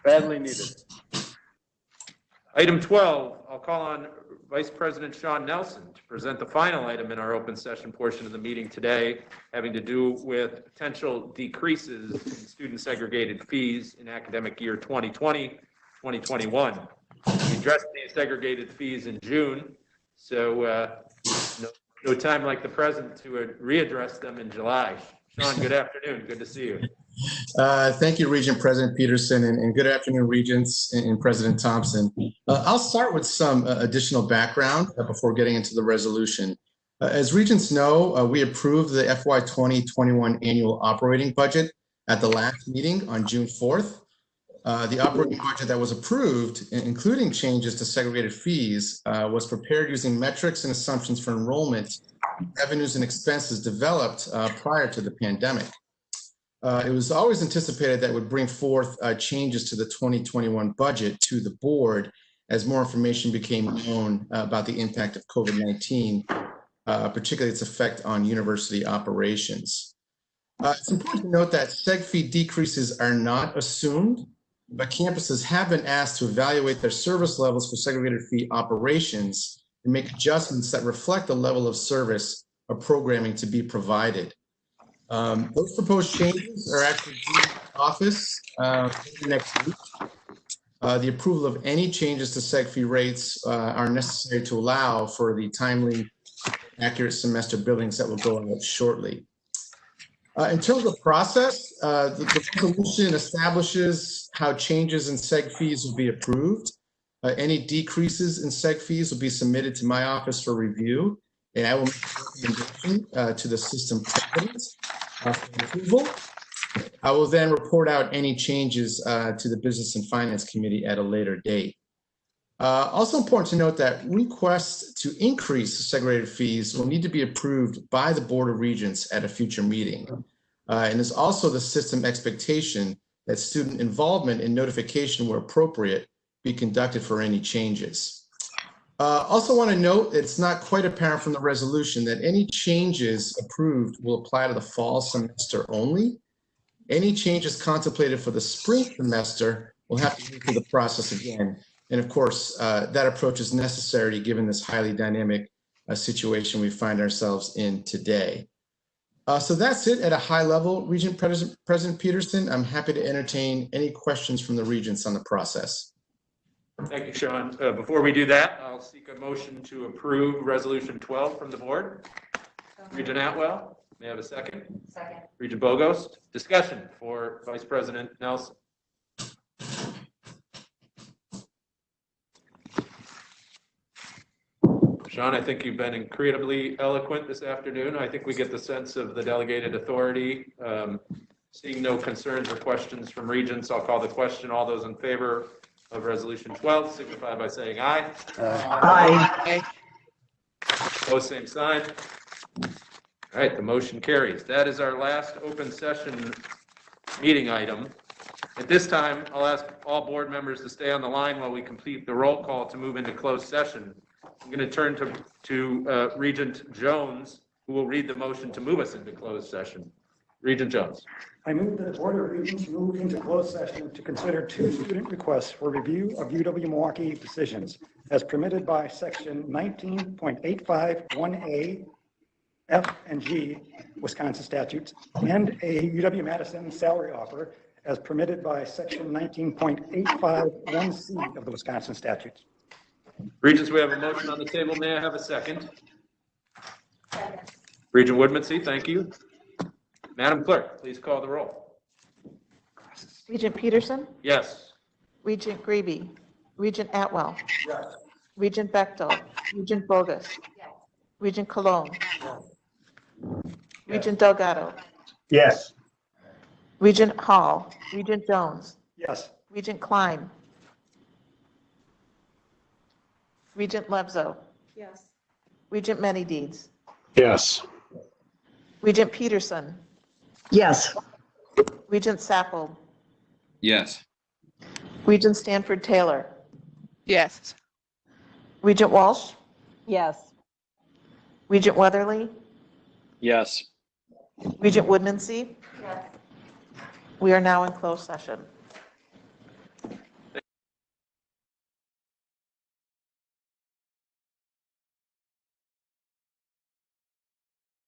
Badly needed. Item 12, I'll call on Vice President Sean Nelson to present the final item in our open session portion of the meeting today, having to do with potential decreases in student segregated fees in academic year 2020-2021. We addressed these segregated fees in June, so no time like the present to readdress them in July. Sean, good afternoon. Good to see you. Thank you, Regent President Peterson, and good afternoon, Regents and President Thompson. I'll start with some additional background before getting into the resolution. As Regents know, we approved the FY 2021 annual operating budget at the last meeting on June 4th. The operating budget that was approved, including changes to segregated fees, was prepared using metrics and assumptions for enrollment, revenues, and expenses developed prior to the pandemic. It was always anticipated that it would bring forth changes to the 2021 budget to the board as more information became known about the impact of COVID-19, particularly its effect on university operations. It's important to note that seg fee decreases are not assumed, but campuses have been asked to evaluate their service levels for segregated fee operations and make adjustments that reflect the level of service or programming to be provided. Those proposed changes are actually due to the office next week. The approval of any changes to seg fee rates are necessary to allow for the timely, accurate semester billings that will go out shortly. In terms of process, the resolution establishes how changes in seg fees will be approved. Any decreases in seg fees will be submitted to my office for review, and I will make a recommendation to the system president for approval. I will then report out any changes to the Business and Finance Committee at a later date. Also important to note that requests to increase segregated fees will need to be approved by the Board of Regents at a future meeting. And it's also the system expectation that student involvement and notification where appropriate be conducted for any changes. Also want to note it's not quite apparent from the resolution that any changes approved will apply to the fall semester only. Any changes contemplated for the spring semester will have to go through the process again. And of course, that approach is necessary given this highly dynamic situation we find ourselves in today. So that's it at a high level. Regent President Peterson, I'm happy to entertain any questions from the Regents on the process. Thank you, Sean. Before we do that, I'll seek a motion to approve Resolution 12 from the board. Regent Atwell, may I have a second? Second. Regent Bogost, discussion for Vice President Nelson. Sean, I think you've been incredibly eloquent this afternoon. I think we get the sense of the delegated authority. Seeing no concerns or questions from Regents, I'll call the question. All those in favor of Resolution 12 signify by saying aye. Aye. Opposed, same sign. All right, the motion carries. That is our last open session meeting item. At this time, I'll ask all board members to stay on the line while we complete the roll call to move into closed session. I'm going to turn to Regent Jones, who will read the motion to move us into closed session. Regent Jones. I move that the Board of Regents move into closed session to consider 2 student requests for review of UW-Milwaukee decisions as permitted by section 19.851A, F and G, Wisconsin statutes, and a UW-Madison salary offer as permitted by section 19.851C of the Wisconsin statutes. Regents, we have a motion on the table. May I have a second? Regent Woodmansee, thank you. Madam Clerk, please call the roll. Regent Peterson, Yes. Regent Greeby, Regent Atwell, Yes. Regent Bechtel, Regent Bogus, Regent Cologne, Regent Delgado, Yes. Regent Hall, Regent Jones, Yes. Regent Klein, Regent Lebzo, Yes. Regent Manydeeds, Yes. Regent Peterson, Yes. Regent Sapple, Yes. Regent Stanford Taylor, Yes. Regent Walsh, Yes. Regent Weatherly, Yes. Regent Woodmansee. We are now in closed session.